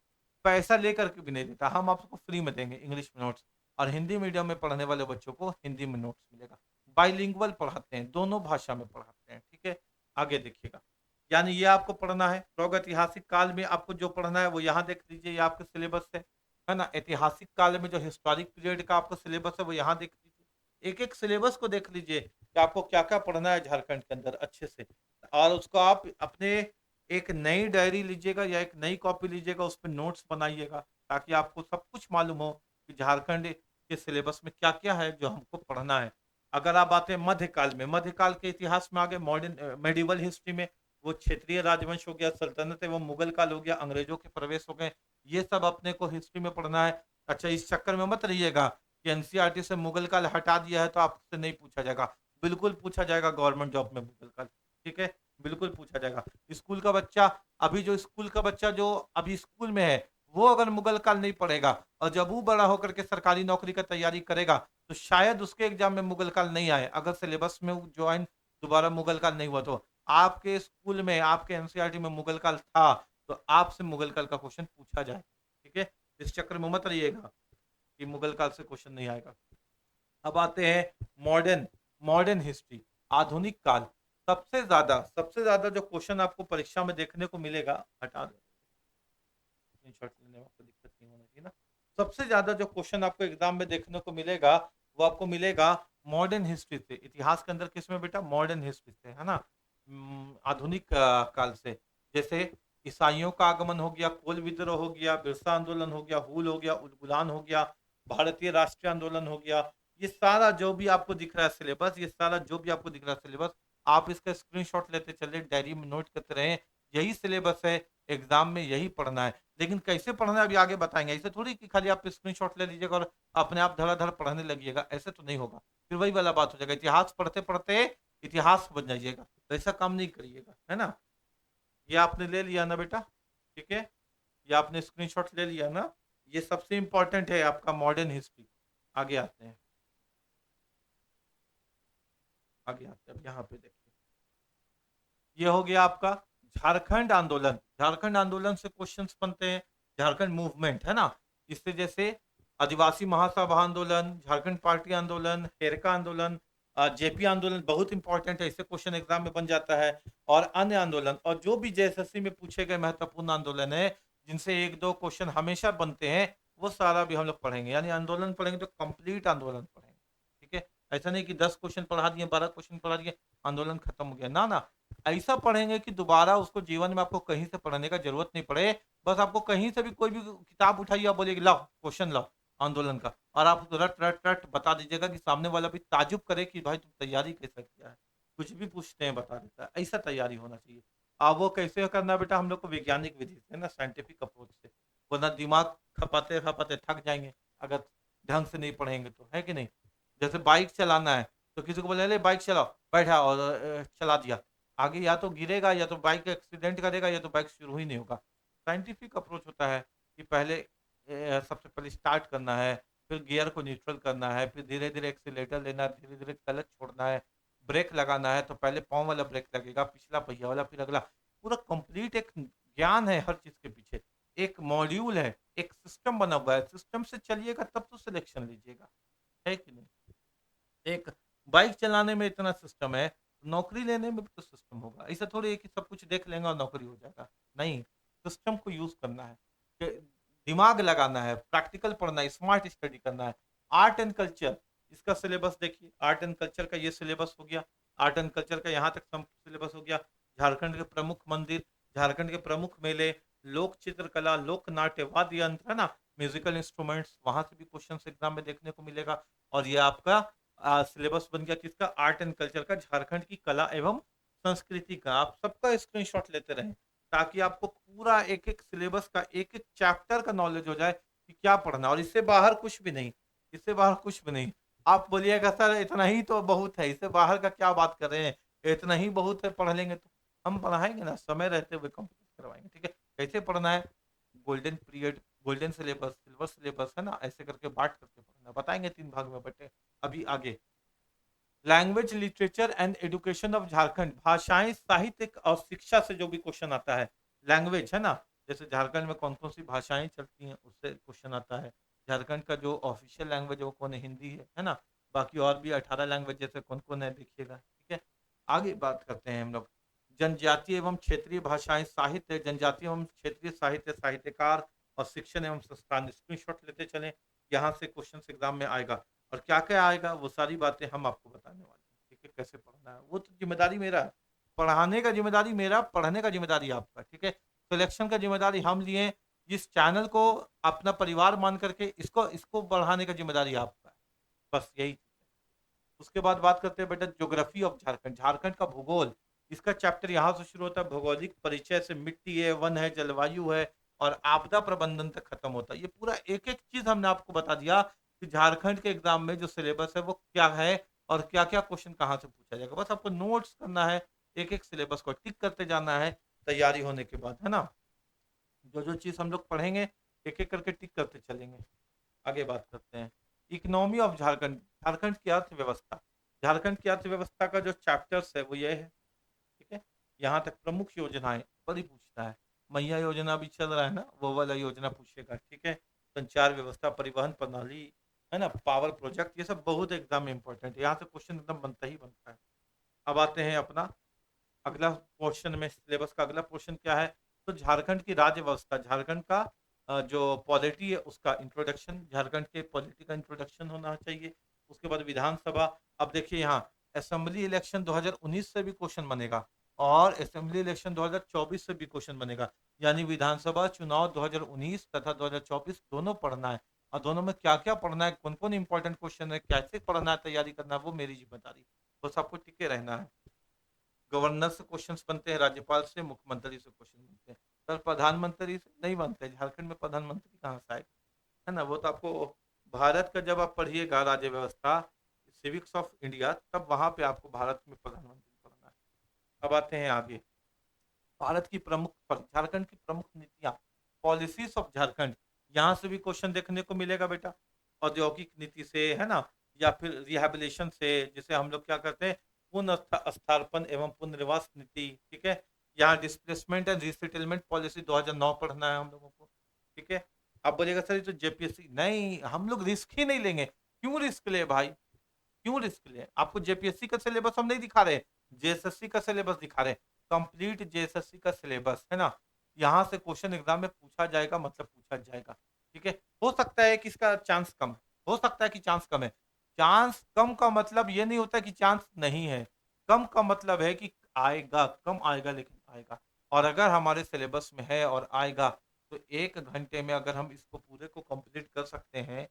पैसा लेकर के भी नहीं देता, हम आपको फ्री में देंगे इंग्लिश में नोट्स। और हिंदी मीडियम में पढ़ने वाले बच्चों को हिंदी में नोट्स मिलेगा। बाइलिंगुअल पढ़ाते हैं, दोनों भाषा में पढ़ाते हैं। ठीक है? आगे देखिएगा, यानी ये आपको पढ़ना है। प्रागैतिहासिक काल में आपको जो पढ़ना है वो यहाँ देख लीजिए, ये आपके सिलेबस है। है ना? ऐतिहासिक काल में जो हिस्टोरिक पीरियड का आपका सिलेबस है वो यहाँ देख लीजिए। एक-एक सिलेबस को देख लीजिए कि आपको क्या-क्या पढ़ना है झारखंड के अंदर अच्छे से। और उसको आप अपने एक नई डायरी लीजिएगा या एक नई कॉपी लीजिएगा, उसपे नोट्स बनाइएगा, ताकि आपको सब कुछ मालूम हो कि झारखंड के सिलेबस में क्या-क्या है जो हमको पढ़ना है। अगर आप आते हैं मध्यकाल में, मध्यकाल के इतिहास में आ गए, मेडिवल हिस्ट्री में वो क्षेत्रीय राजवंश हो गया, सल्तनत एवं मुगल काल हो गया, अंग्रेजों के प्रवेश हो गए, ये सब अपने को हिस्ट्री में पढ़ना है। अच्छा, इस चक्कर में मत रहिएगा कि एनसीईआरटी से मुगल काल हटा दिया है तो आपसे नहीं पूछा जाएगा। बिल्कुल पूछा जाएगा गवर्नमेंट जॉब में मुगल काल, ठीक है? बिल्कुल पूछा जाएगा। स्कूल का बच्चा अभी जो स्कूल का बच्चा जो अभी स्कूल में है, वो अगर मुगल काल नहीं पढ़ेगा और जब वो बड़ा होकर के सरकारी नौकरी का तैयारी करेगा, तो शायद उसके एग्ज़ाम में मुगल काल नहीं आए, अगर सिलेबस में वो जॉइन दोबारा मुगल काल नहीं हुआ तो। आपके स्कूल में, आपके एनसीईआरटी में मुगल काल था, तो आपसे मुगल काल का क्वेश्चन पूछा जाए, ठीक है? इस चक्कर में मत रहिएगा कि मुगल काल से क्वेश्चन नहीं आएगा। अब आते हैं मॉडर्न मॉडर्न हिस्ट्री, आधुनिक काल। सबसे ज़्यादा जो क्वेश्चन आपको परीक्षा में देखने को मिलेगा, हटा दो, स्क्रीनशॉट लेने में आपको दिक्कत नहीं होना चाहिए ना। सबसे ज़्यादा जो क्वेश्चन आपको एग्ज़ाम में देखने को मिलेगा, वो आपको मिलेगा मॉडर्न हिस्ट्री से। इतिहास के अंदर किसमें बेटा? मॉडर्न हिस्ट्री से, है ना? आधुनिक काल से। जैसे ईसाइयों का आगमन हो गया, कोल विद्रोह हो गया, बिरसा आंदोलन हो गया, हूल हो गया, उलगुलान हो गया, भारतीय राष्ट्रीय आंदोलन हो गया। ये सारा जो भी आपको दिख रहा है सिलेबस, ये सारा जो भी आपको दिख रहा है सिलेबस, आप इसका स्क्रीनशॉट लेते चलिए, डायरी में नोट करते रहें। यही सिलेबस है, एग्ज़ाम में यही पढ़ना है। लेकिन कैसे पढ़ना है अभी आगे बताएँगे। ऐसे थोड़ी कि खाली आप स्क्रीनशॉट ले लीजिएगा और अपने आप धड़ाधड़ पढ़ने लगिएगा, ऐसे तो नहीं होगा। फिर वही वाला बात हो जाएगा, इतिहास पढ़ते-पढ़ते इतिहास बन जाइएगा, तो ऐसा काम नहीं करिएगा, है ना? ये आपने ले लिया ना बेटा? ठीक है? ये आपने स्क्रीनशॉट ले लिया ना? ये सबसे इम्पोर्टेंट है आपका मॉडर्न हिस्ट्री। आगे आते हैं, आगे आते हैं, अब यहाँ पे देखिए। ये हो गया आपका झारखंड आंदोलन। झारखंड आंदोलन से क्वेश्चंस बनते हैं। झारखंड मूवमेंट, है ना? इससे जैसे आदिवासी महासभा आंदोलन, झारखंड पार्टी आंदोलन, हेरका आंदोलन, जेपी आंदोलन बहुत इंपॉर्टेंट है, इससे क्वेश्चन एग्जाम में बन जाता है। और अन्य आंदोलन, और जो भी जेएसएससी में पूछे गए महत्वपूर्ण आंदोलन है, जिनसे एक दो क्वेश्चन हमेशा बनते हैं, वो सारा भी हम लोग पढ़ेंगे। यानी आंदोलन पढ़ेंगे तो कंप्लीट आंदोलन पढ़ेंगे, ठीक है? ऐसा नहीं कि 10 क्वेश्चन पढ़ा दिए, 12 क्वेश्चन पढ़ा दिए, आंदोलन खत्म हो गया, ना ना। ऐसा पढ़ेंगे कि दोबारा उसको जीवन में आपको कहीं से पढ़ने का जरूरत नहीं पड़े। बस आपको कहीं से भी कोई भी किताब उठाइए, आप बोलिए लाओ क्वेश्चन लाओ आंदोलन का, और आप उसको रट रट रट बता दीजिएगा कि सामने वाला भी ताजुब करे कि भाई तुम तैयारी कैसे किया है। कुछ भी पूछते हैं बता देता है, ऐसा तैयारी होना चाहिए। अब वो कैसे करना है बेटा? हम लोग को वैज्ञानिक विधि से ना, साइंटिफिक अप्रोच से, वरना दिमाग खपाते खपाते थक जाएंगे अगर ढंग से नहीं पढ़ेंगे तो, है कि नहीं? जैसे बाइक चलाना है, तो किसी को बोले ले बाइक चलाओ, बैठा और चला दिया, आगे या तो गिरेगा या तो बाइक एक्सीडेंट करेगा या तो बाइक शुरू ही नहीं होगा। साइंटिफिक अप्रोच होता है कि पहले सबसे पहले स्टार्ट करना है, फिर गियर को न्यूट्रल करना है, फिर धीरे धीरे एक्सीलेटर लेना है, धीरे धीरे क्लच छोड़ना है, ब्रेक लगाना है, तो पहले पाँव वाला ब्रेक लगेगा, पिछला पहिया वाला, फिर अगला। पूरा कंप्लीट एक ज्ञान है हर चीज के पीछे, एक मॉड्यूल है, एक सिस्टम बना हुआ है। सिस्टम से चलिएगा तब तो सिलेक्शन लीजिएगा, है कि नहीं? एक बाइक चलाने में इतना सिस्टम है, नौकरी लेने में भी तो सिस्टम होगा। ऐसा थोड़ी है कि सब कुछ देख लेंगे और नौकरी हो जाएगा। नहीं, सिस्टम को यूज़ करना है, कि दिमाग लगाना है, प्रैक्टिकल पढ़ना है, स्मार्ट स्टडी करना है। आर्ट एंड कल्चर, इसका सिलेबस देखिए, आर्ट एंड कल्चर का ये सिलेबस हो गया, आर्ट एंड कल्चर का यहाँ तक सिलेबस हो गया। झारखंड के प्रमुख मंदिर, झारखंड के प्रमुख मेले, लोक चित्रकला, लोक नाट्य, वाद्य यंत्र, है ना? म्यूजिकल इंस्ट्रूमेंट्स, वहां से भी क्वेश्चन एग्जाम में देखने को मिलेगा। और ये आपका सिलेबस बन गया किसका? आर्ट एंड कल्चर का, झारखंड की कला एवं संस्कृति का। आप सबका स्क्रीनशॉट लेते रहें, ताकि आपको पूरा एक एक सिलेबस का, एक एक चैप्टर का नॉलेज हो जाए कि क्या पढ़ना है। और इससे बाहर कुछ भी नहीं, इससे बाहर कुछ भी नहीं। आप बोलिएगा सर इतना ही तो बहुत है, इससे बाहर का क्या बात कर रहे हैं, इतना ही बहुत है, पढ़ लेंगे तो। हम पढ़ाएंगे ना, समय रहते हुए कंप्लीट करवाएंगे, ठीक है? कैसे पढ़ना है? Golden period, golden syllabus, silver syllabus, है ना? ऐसे करके बांट करके पढ़ना बताएंगे, 3 भाग में बटे। अभी आगे language, literature and education of Jharkhand, भाषाएं, साहित्य और शिक्षा से जो भी क्वेश्चन आता है। लैंग्वेज, है ना? जैसे झारखंड में कौन कौन सी भाषाएं चलती हैं, उससे क्वेश्चन आता है। झारखंड का जो ऑफिशियल लैंग्वेज है वो कौन है? हिंदी है ना? बाकी और भी 18 लैंग्वेज जैसे कौन कौन है देखिएगा, ठीक है? आगे बात करते हैं हम लोग। जनजातीय एवं क्षेत्रीय भाषाएं, साहित्य, जनजातीय एवं क्षेत्रीय साहित्य, साहित्यकार और शिक्षण एवं संस्थान, स्क्रीनशॉट लेते चलें, यहाँ से क्वेश्चन एग्जाम में आएगा। और क्या क्या आएगा वो सारी बातें हम आपको बताने वाले हैं, ठीक है, कैसे पढ़ना है। वो तो जिम्मेदारी मेरा है, पढ़ाने का जिम्मेदारी मेरा, पढ़ने का जिम्मेदारी आपका, ठीक है। सिलेक्शन का जिम्मेदारी हम लिए, इस चैनल को अपना परिवार मान करके इसको इसको बढ़ाने का जिम्मेदारी आपका है, बस यही चीज़ है। उसके बाद बात करते हैं बेटा ज्योग्राफी ऑफ झारखंड, झारखंड का भूगोल। इसका चैप्टर यहाँ से शुरू होता है, भौगोलिक परिचय से मिट्टी है, वन है, जलवायु है और आपदा प्रबंधन तक खत्म होता है। ये पूरा एक एक चीज हमने आपको बता दिया कि झारखंड के एग्जाम में जो सिलेबस है वो क्या है और क्या क्या क्वेश्चन कहाँ से पूछा जाएगा। बस आपको नोट्स करना है, एक एक सिलेबस को टिक करते जाना है तैयारी होने के बाद, है ना। जो जो चीज हम लोग पढ़ेंगे एक एक करके टिक करते चलेंगे। आगे बात करते हैं इकोनॉमी ऑफ झारखंड, झारखंड की अर्थव्यवस्था। झारखंड की अर्थव्यवस्था का जो चैप्टर्स है वो ये है, ठीक है। यहाँ तक प्रमुख योजनाएं बड़ी पूछता है, मैया योजना भी चल रहा है ना, वो वाला योजना पूछेगा, ठीक है। संचार व्यवस्था, परिवहन प्रणाली, है ना, पावर प्रोजेक्ट, ये सब बहुत एग्जाम में इंपॉर्टेंट है, यहाँ से क्वेश्चन एकदम बनता ही बनता है। अब आते हैं अपना अगला पोर्शन में, सिलेबस का अगला पोर्शन क्या है। तो झारखंड की राज्य व्यवस्था, झारखंड का जो पॉलिटी है उसका इंट्रोडक्शन, झारखंड के पॉलिटी का इंट्रोडक्शन होना चाहिए। उसके बाद विधानसभा। अब देखिए यहाँ असेंबली इलेक्शन 2019 से भी क्वेश्चन बनेगा और असेंबली इलेक्शन 2024 से भी क्वेश्चन बनेगा, यानी विधानसभा चुनाव 2019 तथा 2024 दोनों पढ़ना है। और दोनों में क्या क्या पढ़ना है, कौन कौन इंपॉर्टेंट क्वेश्चन है, कैसे पढ़ना है, तैयारी करना है, वो मेरी जिम्मेदारी, बस आपको टिके रहना है। गवर्नर से क्वेश्चंस बनते हैं, राज्यपाल से, मुख्यमंत्री से क्वेश्चन बनते हैं। सर प्रधानमंत्री से नहीं बनते, झारखंड में प्रधानमंत्री कहाँ से आएगा, है ना। वो तो आपको भारत का जब आप पढ़िएगा राज्य व्यवस्था, सिविक्स ऑफ इंडिया, तब वहां पे आपको भारत में प्रधानमंत्री पढ़ना है। अब आते हैं आगे, भारत की प्रमुख झारखंड की प्रमुख नीतियां, पॉलिसीज ऑफ झारखंड, यहाँ से भी क्वेश्चन देखने को मिलेगा बेटा। औद्योगिक नीति से, है ना, या फिर रिहेबिलिटेशन से, जिसे हम लोग क्या करते हैं, पुनर्स्थापन एवं पुनर्वास नीति, ठीक है। यहाँ डिस्प्लेसमेंट एंड रिसेटलमेंट पॉलिसी 2009 पढ़ना है हम लोगों को, ठीक है। आप बोलेगा सर ये तो जेपीएससी, नहीं हम लोग रिस्क ही नहीं लेंगे। क्यों रिस्क ले भाई, क्यों रिस्क ले, आपको जेपीएससी का सिलेबस हम नहीं दिखा रहे, जेएसएससी का सिलेबस दिखा रहे, कंप्लीट जेएसएससी का सिलेबस, है ना। यहाँ से क्वेश्चन एग्जाम में पूछा जाएगा, मतलब पूछा जाएगा, ठीक है। हो सकता है कि इसका चांस कम है, हो सकता है कि चांस कम है। चांस कम का मतलब ये नहीं होता कि चांस नहीं है, कम का मतलब है कि आएगा, कम आएगा लेकिन आएगा। और अगर हमारे सिलेबस में है और आएगा तो 1 घंटे में अगर हम इसको पूरे को कंप्लीट कर सकते हैं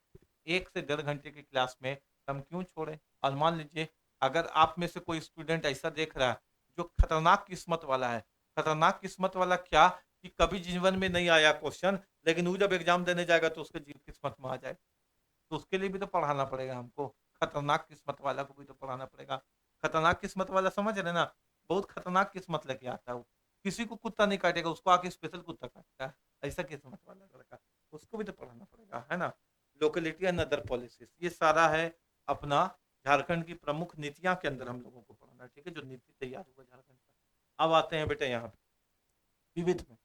1 से 1.5 घंटे की क्लास में, हम क्यों छोड़ें। और मान लीजिए अगर आप में से कोई स्टूडेंट ऐसा देख रहा है जो खतरनाक किस्मत वाला है, खतरनाक किस्मत वाला क्या, कि कभी जीवन में नहीं आया क्वेश्चन, लेकिन वो जब एग्जाम देने जाएगा तो उसके जीव किस्मत में आ जाए, तो उसके लिए भी तो पढ़ाना पड़ेगा हमको। खतरनाक किस्मत वाला को भी तो पढ़ाना पड़ेगा। खतरनाक किस्मत वाला समझ रहे ना, बहुत खतरनाक किस्मत लेके आता है वो, किसी को कुत्ता नहीं काटेगा, उसको आके स्पेशल कुत्ता काटता है, ऐसा किस्मत वाला लड़का, उसको भी तो पढ़ाना पड़ेगा, है ना। लोकेलिटी एंड अदर पॉलिसीज, ये सारा है अपना झारखंड की प्रमुख नीतियां के अंदर हम लोगों को पढ़ना है, ठीक है, जो नीति तैयार हुआ झारखंड का। अब आते हैं बेटा यहाँ पे विविध में,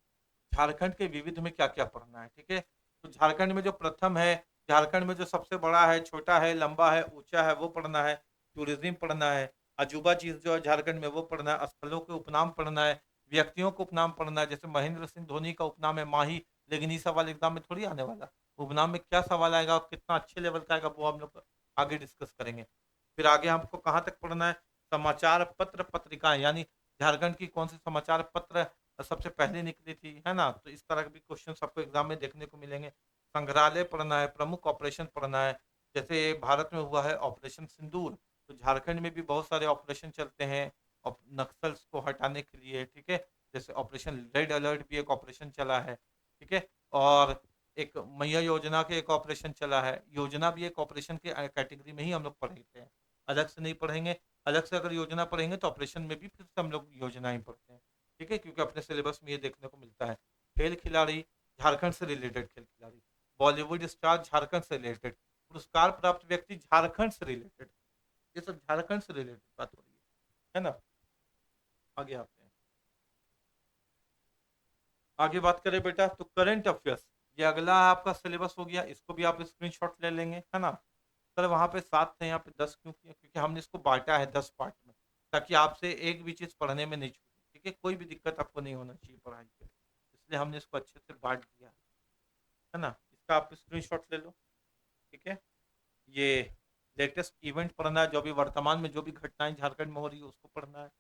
झारखंड के विविध में क्या क्या पढ़ना है, ठीक है। तो झारखंड में जो प्रथम है, झारखंड में जो सबसे बड़ा है, छोटा है, लंबा है, ऊंचा है, वो पढ़ना है। टूरिज्म पढ़ना है, अजूबा चीज जो है झारखंड में वो पढ़ना है, स्थलों के उपनाम पढ़ना है, व्यक्तियों को उपनाम पढ़ना है। जैसे महेंद्र सिंह धोनी का उपनाम है माही, लेकिन ये सवाल एग्जाम में थोड़ी आने वाला, उपनाम में क्या सवाल आएगा और कितना अच्छे लेवल का आएगा वो हम लोग आगे डिस्कस करेंगे। फिर आगे हमको कहाँ तक पढ़ना है, समाचार पत्र पत्रिकाएं, यानी झारखंड की कौन सी समाचार पत्र सबसे पहले निकली थी, है ना। तो इस तरह के भी क्वेश्चन आपको एग्जाम में देखने को मिलेंगे। संग्रहालय पढ़ना है, प्रमुख ऑपरेशन पढ़ना है, जैसे भारत में हुआ है ऑपरेशन सिंदूर, तो झारखंड में भी बहुत सारे ऑपरेशन चलते हैं नक्सल्स को हटाने के लिए, ठीक है। जैसे ऑपरेशन रेड अलर्ट भी एक ऑपरेशन चला है, ठीक है। और एक मैया योजना के एक ऑपरेशन चला है, योजना भी एक ऑपरेशन के कैटेगरी में ही हम लोग पढ़ते हैं, अलग से नहीं पढ़ेंगे। अलग से अगर योजना पढ़ेंगे तो ऑपरेशन में भी फिर से हम लोग योजनाएं पढ़ते हैं, ठीक है, क्योंकि अपने सिलेबस में ये देखने को मिलता है। खेल खिलाड़ी, झारखंड से रिलेटेड खेल खिलाड़ी, बॉलीवुड स्टार झारखंड से रिलेटेड, पुरस्कार प्राप्त व्यक्ति झारखंड से रिलेटेड, ये सब झारखंड से रिलेटेड बात हो रही है ना। आगे आते हैं, आगे बात करें बेटा तो करंट अफेयर्स, ये अगला आपका सिलेबस हो गया, इसको भी आप स्क्रीनशॉट ले लेंगे, है ना। सर वहाँ पे 7 थे, यहाँ पे 10 क्यों किया, क्योंकि हमने इसको बांटा है 10 पार्ट में, ताकि आपसे एक भी चीज़ पढ़ने में नहीं छूटे, ठीक है, कोई भी दिक्कत आपको नहीं होना चाहिए पढ़ाई के, इसलिए हमने इसको अच्छे से बांट दिया। है ना? इसका आप स्क्रीनशॉट ले लो, ठीक है? ये लेटेस्ट इवेंट पढ़ना है, जो भी वर्तमान में जो भी घटनाएँ झारखंड में हो रही है उसको पढ़ना है।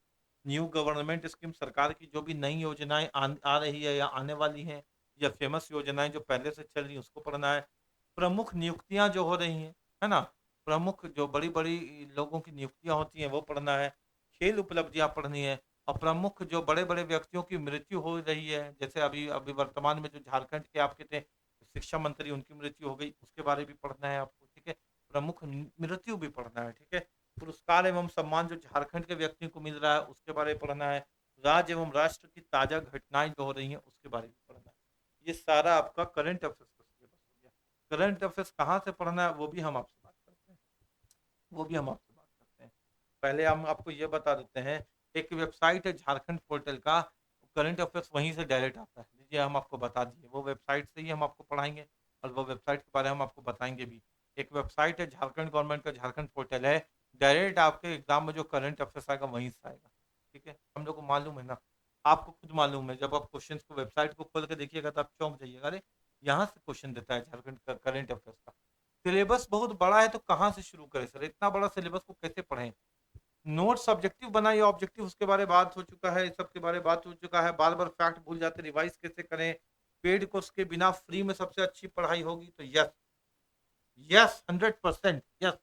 न्यू गवर्नमेंट स्कीम, सरकार की जो भी नई योजनाएँ आ रही है या आने वाली हैं, या फेमस योजनाएँ जो पहले से चल रही हैं उसको पढ़ना है। प्रमुख नियुक्तियाँ जो हो रही हैं, है ना? प्रमुख जो बड़ी-बड़ी लोगों की नियुक्तियाँ होती हैं वो पढ़ना है। खेल उपलब्धियाँ पढ़नी है, और प्रमुख जो बड़े-बड़े व्यक्तियों की मृत्यु हो रही है, जैसे अभी अभी वर्तमान में जो झारखंड के आपके थे शिक्षा मंत्री, उनकी मृत्यु हो गई, उसके बारे में भी पढ़ना है आपको, ठीक है? प्रमुख मृत्यु भी पढ़ना है, ठीक है? पुरस्कार एवं सम्मान जो झारखंड के व्यक्तियों को मिल रहा है उसके बारे में पढ़ना है। राज्य एवं राष्ट्र की ताज़ा घटनाएँ जो हो रही हैं उसके बारे में पढ़ना है। ये सारा आपका करंट अफेयर्स का सिलेबस हो गया। करंट अफेयर्स कहाँ से पढ़ना है वो भी हम आपसे बात करते हैं। वो भी हम आपसे बात करते हैं। पहले हम आपको ये बता देते हैं, एक वेबसाइट है झारखंड पोर्टल का, करंट अफेयर्स वहीं से डायरेक्ट आता है। लीजिए हम आपको बता दिए, वो वेबसाइट से ही हम आपको पढ़ाएँगे, और वो वेबसाइट के बारे में हम आपको बताएँगे भी। एक वेबसाइट है झारखंड गवर्नमेंट का, झारखंड पोर्टल है, डायरेक्ट आपके एग्ज़ाम में जो करंट अफेयर्स आएगा वहीं से आएगा, ठीक है? हम लोग को मालूम है ना, आपको खुद मालूम है, जब आप क्वेश्चंस को वेबसाइट को खोल के देखिएगा तो आप चौंक जाइएगा, अरे! यहाँ से क्वेश्चन देता है झारखंड का करंट अफेयर्स का। सिलेबस बहुत बड़ा है तो कहाँ से शुरू करें सर? इतना बड़ा सिलेबस को कैसे पढ़ें? नोट्स ऑब्जेक्टिव बनाइए, ऑब्जेक्टिव उसके बारे में बात हो चुका है, इस सब के बारे में बात हो चुका है, बार-बार फैक्ट भूल जाते हैं, रिवाइज़ कैसे करें? पेड कोर्स के बिना फ्री में सबसे अच्छी पढ़ाई होगी तो यस, यस 100% यस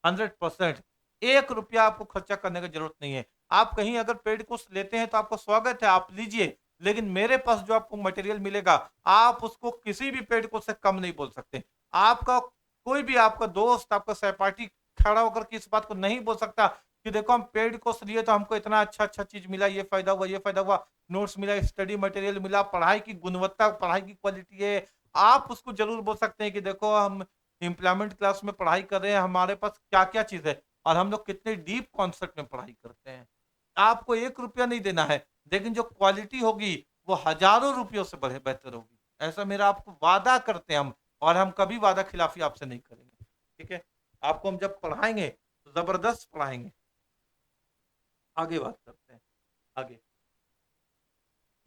100%। ₹1 आपको खर्चा करने की ज़रूरत नहीं है। आप कहीं अगर पेड कोर्स लेते हैं तो आपका स्वागत है, आप लीजिए। लेकिन मेरे पास जो आपको मटेरियल मिलेगा, आप उसको किसी भी पेड कोर्स से कम नहीं बोल सकते। आपका कोई भी आपका दोस्त, आपका सहपाठी खड़ा होकर के इस बात को नहीं बोल सकता कि देखो हम पेड कोर्स लिए तो हमको इतना अच्छा-अच्छा चीज़ मिला, ये फ़ायदा हुआ, ये फ़ायदा हुआ, नोट्स मिला, स्टडी मटेरियल मिला, पढ़ाई की गुणवत्ता, पढ़ाई की क्वालिटी है। आप उसको ज़रूर बोल सकते हैं कि देखो हम इम्प्लॉयमेंट क्लास में पढ़ाई कर रहे हैं, हमारे पास क्या-क्या चीज़ है और हम लोग कितने डीप कॉन्सेप्ट में पढ़ाई करते हैं। आपको ₹1 नहीं देना है, लेकिन जो क्वालिटी होगी, वो हज़ारों रुपयों से बढ़े बेहतर होगी। ऐसा मेरा आपको वादा करते हैं हम, और हम कभी वादा खिलाफ़ी आपसे नहीं करेंगे, ठीक है? आपको हम जब पढ़ाएँगे, तो ज़बरदस्त पढ़ाएँगे। आगे बात करते हैं, आगे।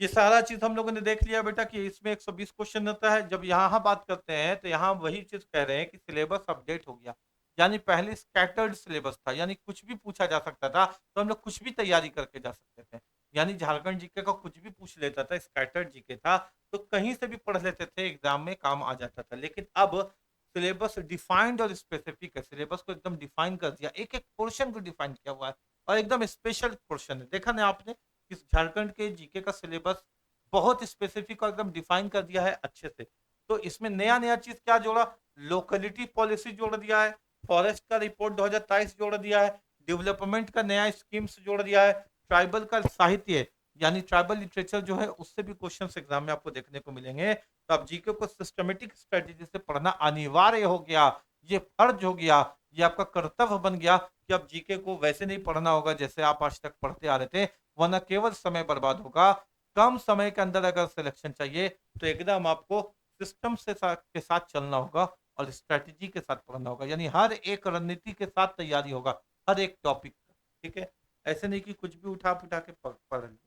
ये सारा चीज़ हम लोगों ने देख लिया बेटा कि इसमें 120 क्वेश्चन होता है। जब यहाँ बात करते हैं तो यहाँ वही चीज़ कह रहे हैं कि सिलेबस अपडेट हो गया। यानी पहले स्कैटर्ड सिलेबस था, यानी कुछ भी पूछा जा सकता था, तो हम लोग कुछ भी तैयारी करके जा सकते थे। यानी झारखंड जीके का कुछ भी पूछ लेता था, स्कैटर्ड जीके था, तो कहीं से भी पढ़ लेते थे, एग्ज़ाम में काम आ जाता था। लेकिन अब सिलेबस डिफाइंड और स्पेसिफिक है, सिलेबस को एकदम डिफाइन कर दिया, एक-एक पोर्शन को डिफाइन किया हुआ है, और एकदम स्पेशल पोर्शन है। देखा ना आपने? इस झारखंड के जीके का सिलेबस बहुत स्पेसिफिक और एकदम डिफाइन कर दिया है अच्छे से। तो इसमें नया-नया चीज़ क्या जोड़ा? लोकेलिटी पॉलिसी जोड़ दिया है, फॉरेस्ट का रिपोर्ट 2023 जोड़ दिया है, डेवलपमेंट का नया स्कीम्स जोड़ दिया है, ट्राइबल का साहित्य यानी ट्राइबल लिटरेचर जो है उससे भी क्वेश्चंस एग्जाम में आपको देखने को मिलेंगे। तो अब जीके को सिस्टमैटिक स्ट्रेटजी से पढ़ना अनिवार्य हो गया, ये फर्ज हो गया, ये आपका कर्तव्य बन गया कि अब जीके को वैसे नहीं पढ़ना होगा जैसे आप आज तक पढ़ते आ रहे थे, वरना केवल समय बर्बाद होगा। कम समय के अंदर अगर सिलेक्शन चाहिए तो एकदम आपको सिस्टम के साथ चलना होगा और स्ट्रैटेजी के साथ पढ़ना होगा, यानी हर एक रणनीति के साथ तैयारी होगा, हर एक टॉपिक का, ठीक है? ऐसे नहीं कि कुछ भी उठा-पुठा के पढ़ लिए।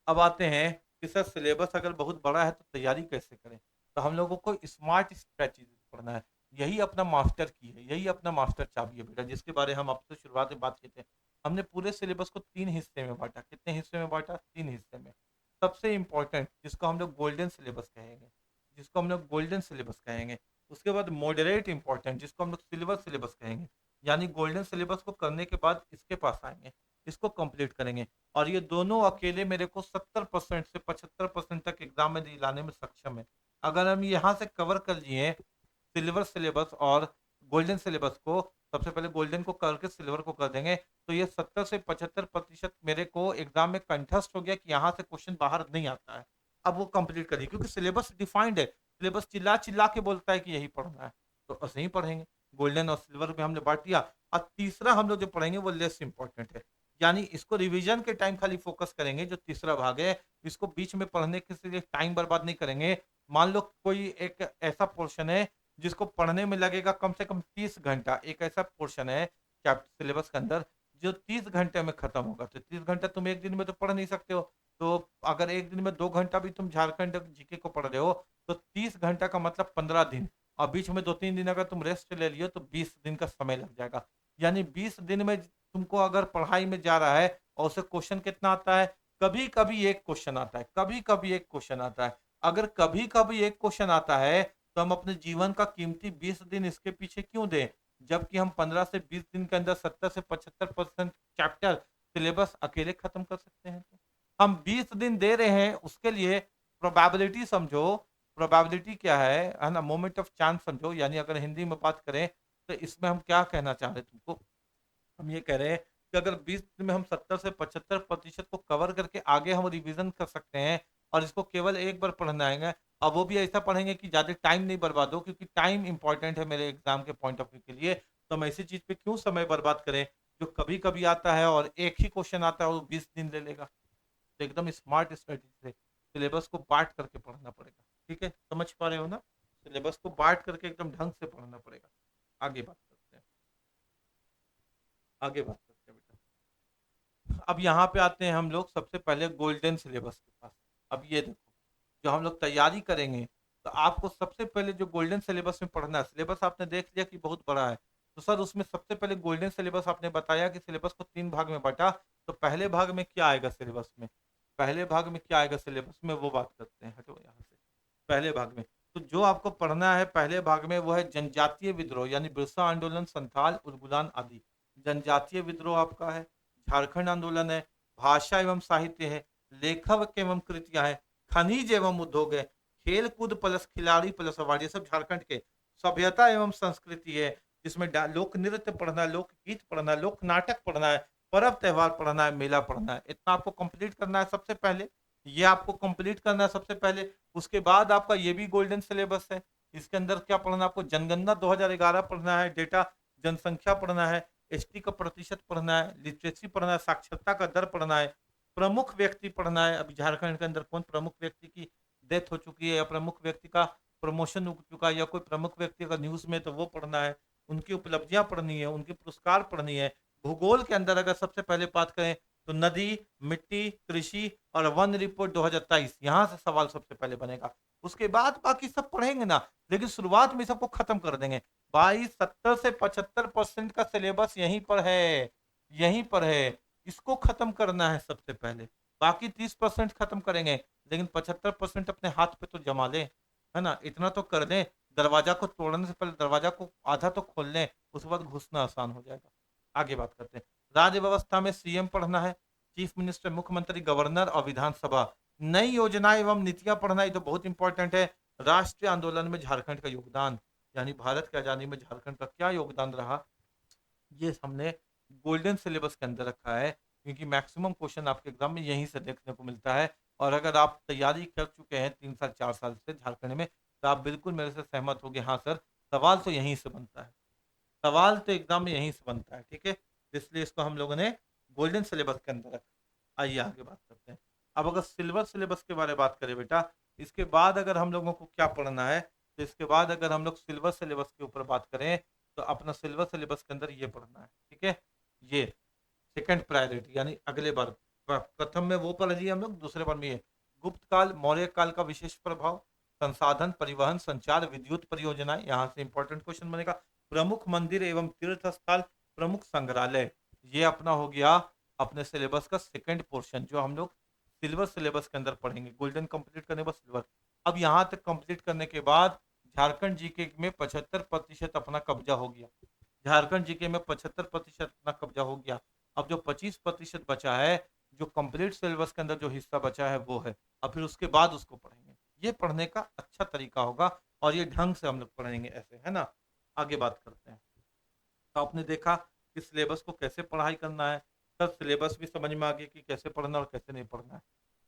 अब आते हैं कि सर सिलेबस अगर बहुत बड़ा है तो तैयारी कैसे करें? तो हम लोगों को स्मार्ट स्ट्रैटेजी पढ़ना है। यही अपना मास्टर की है, यही अपना मास्टर चाबी है बेटा, जिसके बारे हम आपसे शुरुआत में बात किए थे। हमने पूरे सिलेबस को 3 हिस्से में बाँटा। कितने हिस्से में बाँटा? 3 हिस्से में। सबसे इम्पोर्टेंट जिसको हम लोग गोल्डन सिलेबस कहेंगे, जिसको हम लोग गोल्डन सिलेबस कहेंगे। उसके बाद मॉडरेट इम्पोर्टेंट जिसको हम लोग सिल्वर सिलेबस कहेंगे। यानी गोल्डन सिलेबस को करने के बाद इसके पास आएँगे, इसको कंप्लीट करेंगे। और ये दोनों अकेले मेरे को 70% से 75% तक एग्जाम में दिलाने में सक्षम है। अगर हम यहाँ से कवर कर लिए सिल्वर सिलेबस और गोल्डन सिलेबस को, सबसे पहले गोल्डन को करके सिल्वर को कर देंगे, तो ये 70 से 75% मेरे को एग्जाम में कंठस्थ हो गया कि यहाँ से क्वेश्चन बाहर नहीं आता है। अब वो कंप्लीट करिए क्योंकि सिलेबस डिफाइंड है, सिलेबस चिल्ला-चिल्ला के बोलता है कि यही पढ़ना है, तो ऐसे ही पढ़ेंगे। गोल्डन और सिल्वर में हमने बाँट दिया। और तीसरा हम लोग जो पढ़ेंगे वो लेस इम्पोर्टेंट है। यानी इसको रिवीजन के टाइम खाली फोकस करेंगे, जो तीसरा भाग है, इसको बीच में पढ़ने के लिए टाइम बर्बाद नहीं करेंगे। मान लो कोई एक ऐसा पोर्शन है जिसको पढ़ने में लगेगा कम से कम 30 घंटा, एक ऐसा पोर्शन है सिलेबस के अंदर जो 30 घंटे में खत्म होगा, तो 30 घंटा तुम एक दिन में तो पढ़ नहीं सकते हो। तो अगर एक दिन में 2 घंटा भी तुम झारखंड जीके को पढ़ रहे हो तो 30 घंटा का मतलब 15 दिन, और बीच में 2-3 दिन अगर तुम रेस्ट ले लियो तो 20 दिन का समय लग जाएगा। यानी 20 दिन में तुमको अगर पढ़ाई में जा रहा है और उससे क्वेश्चन कितना आता है, कभी-कभी एक क्वेश्चन आता है, कभी-कभी एक क्वेश्चन आता है। अगर कभी-कभी एक क्वेश्चन आता है, तो हम अपने जीवन का कीमती 20 दिन इसके पीछे क्यों दें? जबकि हम 15 से 20 दिन के अंदर 70 से 75% चैप्टर सिलेबस अकेले खत्म कर सकते हैं। हम 20 दिन दे रहे हैं, उसके लिए प्रोबेबिलिटी समझो। प्रोबेबिलिटी क्या है ना? मोमेंट ऑफ चांस समझो। यानी अगर हिंदी में बात करें, तो इसमें हम क्या कहना चाह रहे हैं तुमको? हम ये कह रहे हैं कि अगर 20 दिन में हम 70 से 75% को कवर करके आगे हम रिवीजन कर सकते हैं, और इसको केवल एक बार पढ़ना आएगा, अब वो भी ऐसा पढ़ेंगे कि ज़्यादा टाइम नहीं बर्बाद हो, क्योंकि टाइम इंपॉर्टेंट है मेरे एग्जाम के पॉइंट ऑफ व्यू के लिए। तो हम ऐसी चीज़ पे क्यों समय बर्बाद करें जो कभी-कभी आता है और एक ही क्वेश्चन आता है और वो 20 दिन ले लेगा। तो एकदम स्मार्ट स्ट्रेटेजी से सिलेबस को बाँट करके पढ़ना पड़ेगा। ठीक है? समझ पा रहे हो ना? सिलेबस को बाँट करके एकदम ढंग से पढ़ना पड़ेगा। आगे बात करते हैं। आगे बात करते हैं बेटा। अब यहाँ पे आते हैं हम लोग सबसे पहले गोल्डन सिलेबस के पास। अब ये देखो, जो हम लोग तैयारी करेंगे, तो आपको सबसे पहले जो गोल्डन सिलेबस में पढ़ना है, सिलेबस आपने देख लिया कि बहुत बड़ा है, तो सर उसमें सबसे पहले गोल्डन सिलेबस आपने बताया कि सिलेबस को 3 भाग में बाँटा, तो पहले भाग में क्या आएगा सिलेबस में? पहले भाग में क्या आएगा सिलेबस में, वो बात करते हैं। हटो यहाँ से। पहले भाग में, तो जो आपको पढ़ना है पहले भाग में, वो है जनजातीय विद्रोह, यानी बिरसा आंदोलन, संथाल, उलगुलान आदि। जनजातीय विद्रोह आपका है, झारखंड आंदोलन है, भाषा एवं साहित्य है, लेखक एवं कृतियां है, खनिज एवं उद्योग है, खेल कूद प्लस खिलाड़ी प्लस अवार्ड, ये सब झारखंड के। सभ्यता एवं संस्कृति है, जिसमें लोक नृत्य पढ़ना है, लोक गीत पढ़ना है, लोक नाटक पढ़ना है, पर्व त्योहार पढ़ना है, मेला पढ़ना है। इतना आपको कंप्लीट करना है सबसे पहले। ये आपको कंप्लीट करना है सबसे पहले। उसके बाद आपका ये भी गोल्डन सिलेबस है। इसके अंदर क्या पढ़ना है आपको? जनगणना 2011 पढ़ना है, डेटा जनसंख्या पढ़ना है, एसटी का प्रतिशत पढ़ना है, लिटरेसी पढ़ना है, साक्षरता का दर पढ़ना है, प्रमुख व्यक्ति पढ़ना है। अभी झारखंड के अंदर कौन प्रमुख व्यक्ति की डेथ हो चुकी है, या प्रमुख व्यक्ति का प्रमोशन हो चुका है, या कोई प्रमुख व्यक्ति का न्यूज में, तो वो पढ़ना है। उनकी उपलब्धियां पढ़नी है, उनके पुरस्कार पढ़नी है। भूगोल के अंदर अगर सबसे पहले बात करें, तो नदी, मिट्टी, कृषि और वन रिपोर्ट 2023, यहाँ से सवाल सबसे पहले बनेगा। उसके बाद बाकी सब पढ़ेंगे ना, लेकिन शुरुआत में सबको खत्म कर देंगे। भाई 70 से 75% का सिलेबस यहीं पर है, यहीं पर है। इसको खत्म करना है सबसे पहले। बाकी 30% खत्म करेंगे, लेकिन 75% अपने हाथ पे तो जमा लें, है ना? इतना तो कर दें, दरवाजा को तोड़ने से पहले दरवाजा को आधा तो खोल लें, उसके बाद घुसना आसान हो जाएगा। आगे बात करते हैं। राज्य व्यवस्था में सीएम पढ़ना है, चीफ मिनिस्टर, मुख्यमंत्री, गवर्नर और विधानसभा। नई योजनाएं एवं नीतियां पढ़ना, ये तो बहुत इंपॉर्टेंट है। राष्ट्रीय आंदोलन में झारखंड का योगदान, यानी भारत की आजादी में झारखंड का क्या योगदान रहा, ये हमने गोल्डन सिलेबस के अंदर रखा है, क्योंकि मैक्सिमम क्वेश्चन आपके एग्जाम में यहीं से देखने को मिलता है। और अगर आप तैयारी कर चुके हैं 3 साल 4 साल से झारखंड में, तो आप बिल्कुल मेरे से सहमत होंगे, हाँ सर, सवाल तो यहीं से बनता है। सवाल तो एग्जाम में यहीं से बनता है। ठीक है? इसलिए इसको हम लोगों ने गोल्डन सिलेबस के अंदर रखा। आइए आगे बात करते हैं। अब अगर सिल्वर सिलेबस के बारे में बात करें बेटा, इसके बाद अगर हम लोगों को क्या पढ़ना है, तो इसके बाद अगर हम लोग सिल्वर सिलेबस के ऊपर बात करें, तो अपना सिल्वर सिलेबस के अंदर ये पढ़ना है। ठीक है? ये सेकंड प्रायोरिटी, यानी अगले बार। प्रथम में वो पढ़ लिए हम लोग, दूसरे बार में ये। गुप्त काल, मौर्य काल का विशेष प्रभाव, संसाधन, परिवहन, संचार, विद्युत परियोजनाएं, यहाँ से इंपॉर्टेंट क्वेश्चन बनेगा। प्रमुख मंदिर एवं तीर्थ स्थल, प्रमुख संग्रहालय। ये अपना हो गया अपने सिलेबस का सेकंड पोर्शन, जो हम लोग सिल्वर सिलेबस के अंदर पढ़ेंगे। गोल्डन कंप्लीट करने के बाद सिल्वर। अब यहाँ तक कंप्लीट करने के बाद झारखंड जीके में 75% अपना कब्जा हो गया। झारखंड जीके में 75% अपना कब्जा हो गया। अब जो 25% बचा है, जो कंप्लीट सिलेबस के अंदर जो हिस्सा बचा है, वो है। अब फिर उसके बाद उसको पढ़ेंगे। ये पढ़ने का अच्छा तरीका होगा, और ये ढंग से हम लोग पढ़ेंगे ऐसे, है ना? आगे बात करते हैं। तो आपने देखा कि सिलेबस को कैसे पढ़ाई करना है, सर सिलेबस भी समझ में आ गया कि कैसे पढ़ना और कैसे नहीं पढ़ना है।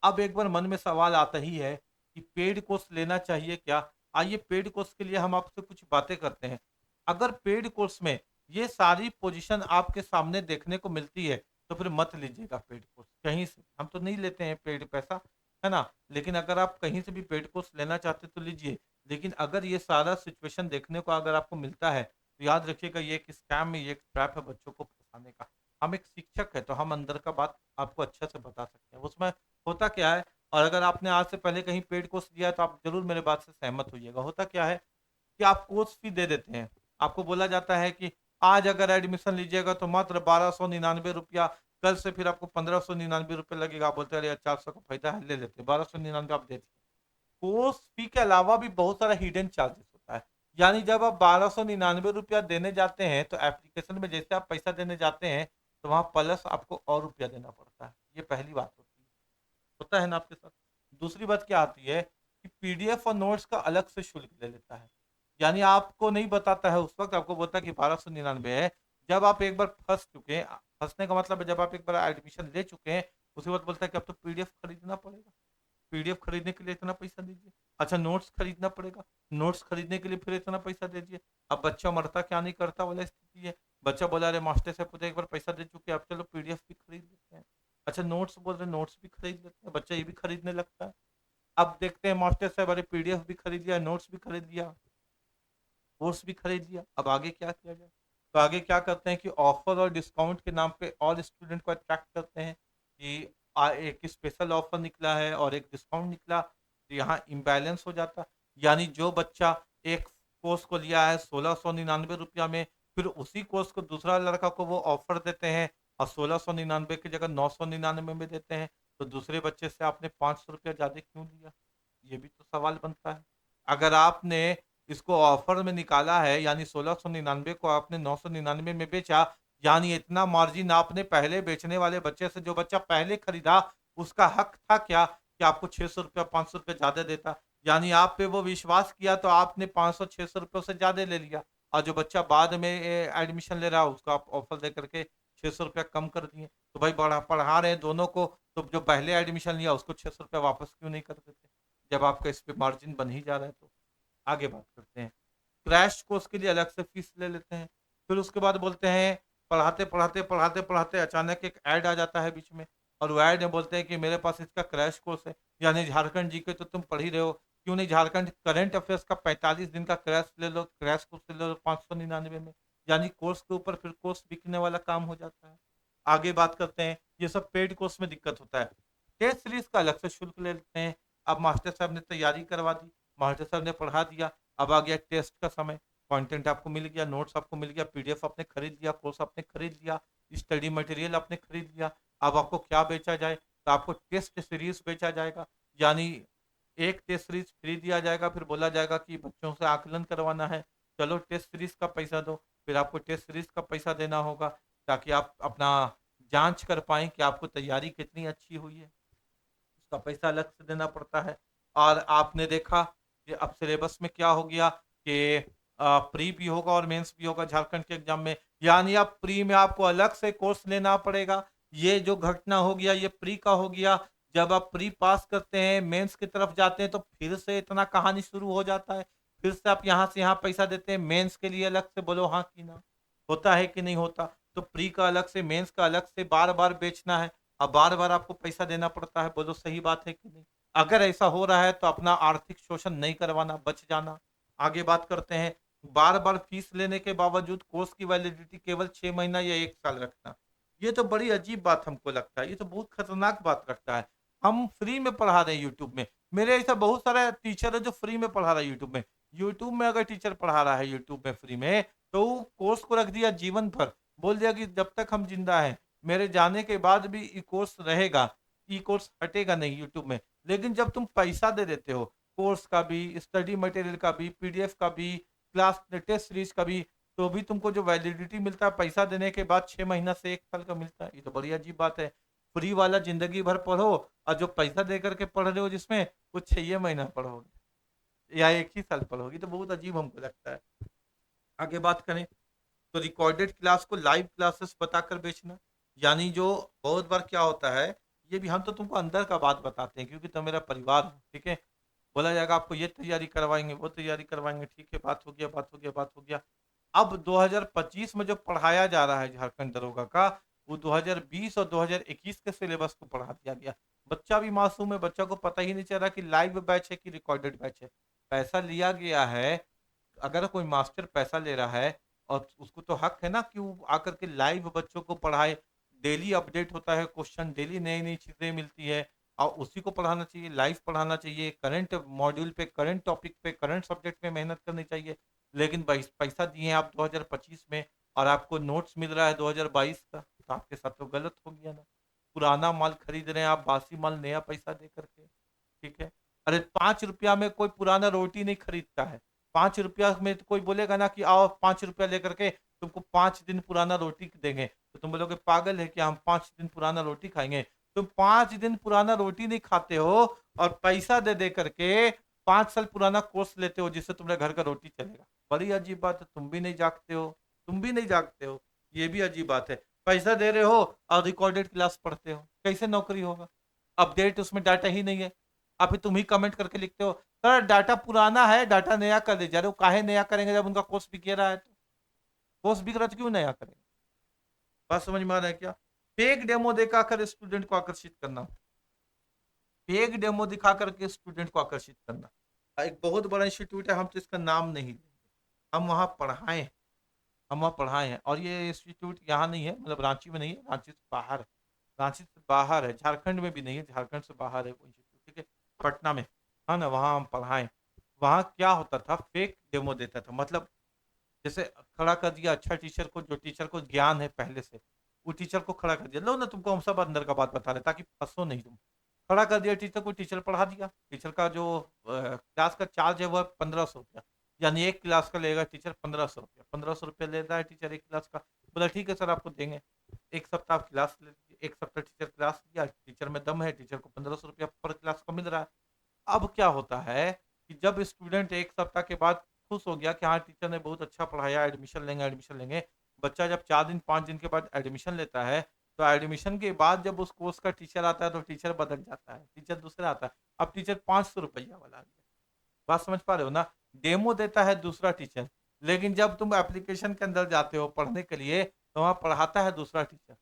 अब एक बार मन में सवाल आता ही है कि पेड कोर्स लेना चाहिए क्या? आइए पेड कोर्स के लिए हम आपसे कुछ बातें करते हैं। अगर पेड कोर्स में ये सारी पोजीशन आपके सामने देखने को मिलती है, तो फिर मत लीजिएगा पेड कोर्स कहीं से। हम तो नहीं लेते हैं पेड पैसा, है ना? लेकिन अगर आप कहीं से भी पेड कोर्स लेना चाहते तो लीजिए। लेकिन अगर ये सारा सिचुएशन देखने को अगर आपको मिलता है, तो याद रखिएगा ये एक स्कैम है, ये एक ट्रैप है बच्चों को फंसाने का। हम एक शिक्षक है, तो हम अंदर का बात आपको अच्छे से बता सकते हैं। उसमें होता क्या है, और अगर आपने आज से पहले कहीं पेड कोर्स लिया है तो आप ज़रूर मेरे बात से सहमत होइएगा। होता क्या है कि आप कोर्स फी दे देते हैं। आपको बोला जाता है कि आज अगर एडमिशन लीजिएगा तो मात्र ₹1299, कल से फिर आपको ₹1599 लगेगा। आप बोलते हैं अरे यार 400 का फ़ायदा है, ले लेते हैं। 1299 आप दे दिए। कोर्स फी के अलावा भी बहुत सारा हिडन चार्जेस होता है। यानी जब आप ₹1299 देने जाते हैं तो एप्लीकेशन में जैसे आप पैसा देने जाते हैं तो वहाँ प्लस आपको और रुपया देना पड़ता है। ये पहली बात होती है। होता है ना आपके साथ? दूसरी बात क्या आती है कि पीडीएफ और नोट्स का अलग से शुल्क ले लेता है। यानी आपको नहीं बताता है उस वक़्त, आपको बोलता है कि 1299 है। जब आप एक बार फँस चुके हैं, फँसने का मतलब है जब आप एक बार एडमिशन ले चुके हैं, उसके बाद बोलता है कि अब तो पीडीएफ खरीदना पड़ेगा। पीडीएफ खरीदने के लिए इतना पैसा दीजिए। अच्छा नोट्स खरीदना पड़ेगा, नोट्स खरीदने के लिए फिर इतना पैसा दीजिए। अब बच्चा मरता क्या नहीं करता वाला स्थिति है। बच्चा बोला अरे मास्टर साहब को तो एक बार पैसा दे चुके हैं, अब चलो पीडीएफ भी खरीद लेते हैं। अच्छा नोट्स बोल रहे हैं, नोट्स भी खरीद लेते हैं, बच्चा ये भी खरीदने लगता है। अब देखते हैं मास्टर साहब अरे पीडीएफ भी खरीद लिया, नोट्स भी खरीद लिया, कोर्स भी खरीद लिया, अब आगे क्या किया जाए? तो आगे क्या करते हैं कि ऑफर और डिस्काउंट के नाम पे और स्टूडेंट को अट्रैक्ट करते हैं कि एक स्पेशल ऑफर निकला है और एक डिस्काउंट निकला, तो यहाँ इम्बैलेंस हो जाता। यानी जो बच्चा एक कोर्स को लिया है ₹1699 में, फिर उसी कोर्स को दूसरा लड़का को वो ऑफर देते हैं और 1699 की जगह 999 में देते हैं, तो दूसरे बच्चे से आपने ₹500 ज़्यादा क्यों लिया? ये भी तो सवाल बनता है। अगर आपने इसको ऑफर में निकाला है यानी 1699 को आपने 999 में बेचा, यानी इतना मार्जिन आपने पहले बेचने वाले बच्चे से, जो बच्चा पहले खरीदा उसका हक था क्या कि आपको ₹600 ₹500 ज़्यादा देता? यानी आप पे वो विश्वास किया तो आपने 500-600 से ज़्यादा ले लिया और जो बच्चा बाद में एडमिशन ले रहा है उसको आप ऑफर दे करके ₹600 कम कर दिए। तो भाई पढ़ा रहे हैं दोनों को, तो जो पहले एडमिशन लिया उसको ₹600 वापस क्यों नहीं कर देते? जब आपका इस पे मार्जिन बन ही जा रहा है तो। आगे बात करते हैं। क्रैश कोर्स के लिए अलग से फीस ले लेते हैं। फिर उसके बाद बोलते हैं पढ़ाते-पढ़ाते अचानक एक ऐड आ जाता है बीच में और वो ऐड में बोलते हैं कि मेरे पास इसका क्रैश कोर्स है। यानी झारखंड जीके तो तुम पढ़ ही रहे हो, क्यों नहीं झारखंड करंट अफेयर्स का 45 दिन का क्रैश कोर्स ले लो 599 में। यानी कोर्स के ऊपर फिर कोर्स बिकने वाला काम हो जाता है। आगे बात करते हैं, ये सब पेड कोर्स में दिक्कत होता है। टेस्ट सीरीज़ का अलग से शुल्क ले लेते हैं। अब मास्टर साहब ने तैयारी करवा दी, मास्टर साहब ने पढ़ा दिया, अब आ गया टेस्ट का समय। कंटेंट आपको मिल गया, नोट्स आपको मिल गया, पीडीएफ आपने खरीद लिया, कोर्स आपने खरीद लिया, स्टडी मटेरियल आपने खरीद लिया। अब आपको क्या बेचा जाए? तो आपको टेस्ट सीरीज़ बेचा जाएगा। यानी एक टेस्ट सीरीज़ फ्री दिया जाएगा, फिर बोला जाएगा कि बच्चों से आकलन करवाना है, चलो टेस्ट सीरीज़ का पैसा दो। फिर आपको टेस्ट सीरीज़ का पैसा देना होगा ताकि आप अपना जाँच कर पाएँ कि आपको तैयारी कितनी अच्छी हुई है। उसका पैसा अलग से देना पड़ता है। और आपने देखा कि अब सिलेबस में क्या हो गया कि प्री भी होगा और मेंस भी होगा झारखंड के एग्जाम में। यानी अब प्री में आपको अलग से कोर्स लेना पड़ेगा। ये जो घटना हो गया ये प्री का हो गया। जब आप प्री पास करते हैं मेंस की तरफ जाते हैं तो फिर से इतना कहानी शुरू हो जाता है। फिर से आप यहाँ से यहाँ पैसा देते हैं मेंस के लिए अलग से, बोलो हाँ कि ना? होता है कि नहीं होता? तो प्री का अलग से, मेंस का अलग से बार-बार बेचना है। अब बार-बार आपको पैसा देना पड़ता है, बोलो सही बात है कि नहीं? अगर ऐसा हो रहा है तो अपना आर्थिक शोषण नहीं करवाना, बच जाना। आगे बात करते हैं, बार-बार फीस लेने के बावजूद कोर्स की वैलिडिटी केवल 6 महीना या 1 साल रखना। ये तो बड़ी अजीब बात हमको लगता है, ये तो बहुत खतरनाक बात लगता है। हम फ्री में पढ़ा रहे हैं यूट्यूब में, मेरे ऐसा बहुत सारा टीचर है जो फ्री में पढ़ा रहा है यूट्यूब में। यूट्यूब में अगर टीचर पढ़ा रहा है यूट्यूब में फ्री में, तो वो कोर्स को रख दिया जीवन भर। बोल दिया कि जब तक हम ज़िंदा हैं, मेरे जाने के बाद भी ये कोर्स रहेगा, ये कोर्स हटेगा नहीं यूट्यूब में। लेकिन जब तुम पैसा दे देते हो, कोर्स का भी, स्टडी मटेरियल का भी, पीडीएफ का भी, क्लास टेस्ट सीरीज़ का भी, तो भी तुमको जो वैलिडिटी मिलता है पैसा देने के बाद 6 महीना से 1 साल का मिलता है। ये तो बड़ी अजीब बात है। फ्री वाला ज़िंदगी भर पढ़ो और जो पैसा दे कर के पढ़ रहे हो जिसमें, वो 6 ही महीना पढ़ोगे या 1 ही साल पढ़ोगे, तो बहुत अजीब हमको लगता है। आगे बात करें तो रिकॉर्डेड क्लास को लाइव क्लासेस बताकर बेचना। यानी जो बहुत बार क्या होता है, ये भी हम तो तुमको अंदर का बात बताते हैं क्योंकि तुम मेरा परिवार हो, ठीक है? बोला जाएगा आपको ये तैयारी करवाएँगे, वो तैयारी करवाएँगे, ठीक है, बात हो गया, बात हो गया, बात हो गया। अब 2025 में जो पढ़ाया जा रहा है झारखंड दरोगा का, वो 2020 और 2021 के सिलेबस को पढ़ा दिया गया। बच्चा भी मासूम है, बच्चा को पता ही नहीं चल रहा कि लाइव बैच है कि रिकॉर्डेड बैच है। पैसा लिया गया है, अगर कोई मास्टर पैसा ले रहा है और उसको तो हक है ना कि वो आकर के लाइव बच्चों को पढ़ाए। डेली अपडेट होता है क्वेश्चन, डेली नई-नई चीज़ें मिलती है और उसी को पढ़ाना चाहिए, लाइव पढ़ाना चाहिए, करंट मॉड्यूल पे, करंट टॉपिक पे, करंट सब्जेक्ट में मेहनत करनी चाहिए। लेकिन पैसा दिए आप 2025 में और आपको नोट्स मिल रहा है 2022 का, तो आपके साथ तो गलत हो गया ना। पुराना माल खरीद रहे हैं आप, बासी माल नया पैसा दे करके। ठीक है। अरे 5 रुपया में कोई पुराना रोटी नहीं खरीदता है। 5 रुपया में तो कोई बोलेगा ना कि आओ 5 रुपया लेकर के तुमको 5 दिन पुराना रोटी देंगे, तो तुम बोलोगे पागल है कि हम 5 दिन पुराना रोटी खाएंगे। तुम 5 दिन पुराना रोटी नहीं खाते हो और पैसा दे दे करके 5 साल पुराना कोर्स लेते हो जिससे तुम्हारे घर का रोटी चलेगा। बड़ी अजीब बात है, तुम भी नहीं जागते हो, तुम भी नहीं जागते हो। ये भी अजीब बात है। पैसा दे रहे हो और रिकॉर्डेड क्लास पढ़ते हो, कैसे नौकरी होगा? अपडेट उसमें डाटा ही नहीं है। अभी तुम ही कमेंट करके लिखते हो सर डाटा पुराना है, डाटा नया कर दे। जा रहे हो, काहे नया करेंगे जब उनका कोर्स बिक रहा है? तो कोर्स बिक रहा है तो क्यों नया करेंगे? बात समझ में आ रहा है क्या? फेक डेमो दिखाकर स्टूडेंट को आकर्षित करना, फेक डेमो दिखा करके स्टूडेंट को आकर्षित करना। एक बहुत बड़ा इंस्टीट्यूट है, हम तो इसका नाम नहीं लेंगे, हम वहाँ पढ़ाए हैं, हम वहाँ पढ़ाए हैं। और ये इंस्टीट्यूट यहाँ नहीं है, मतलब रांची में नहीं है, रांची से बाहर है, रांची से बाहर है, झारखंड में भी नहीं है, झारखंड से बाहर है वो इंस्टीट्यूट। ठीक है, पटना में है ना, वहाँ हम पढ़ाए। वहाँ क्या होता था, फेक डेमो देता था। मतलब जैसे खड़ा कर दिया अच्छा टीचर को, जो टीचर को ज्ञान है पहले से, वो टीचर को खड़ा कर दिया। लो ना, तुमको हम सब अंदर का बात बता रहे ताकि फंसो नहीं तुम। खड़ा कर दिया टीचर को, टीचर पढ़ा दिया। टीचर का जो क्लास का चार्ज है वह 1500 रुपया, यानी एक क्लास का लेगा टीचर 1500 रुपया। 1500 रुपया ले रहा है टीचर एक क्लास का। बोला ठीक है सर आपको देंगे, एक सप्ताह आप क्लास ले लीजिए। एक सप्ताह टीचर क्लास लिया, टीचर में दम है, टीचर को 1500 रुपया पर क्लास का मिल रहा है। अब क्या होता है कि जब स्टूडेंट एक सप्ताह के बाद खुश हो गया कि हाँ टीचर ने बहुत अच्छा पढ़ाया, एडमिशन लेंगे एडमिशन लेंगे, बच्चा जब 4 दिन 5 दिन के बाद एडमिशन लेता है, तो एडमिशन के बाद जब उस कोर्स का टीचर आता है तो टीचर बदल जाता है, टीचर दूसरा आता है। अब टीचर 500 रुपया वाला आ गया। बात समझ पा रहे हो ना? डेमो देता है दूसरा टीचर, लेकिन जब तुम एप्लीकेशन के अंदर जाते हो पढ़ने के लिए तो वहाँ पढ़ाता है दूसरा टीचर,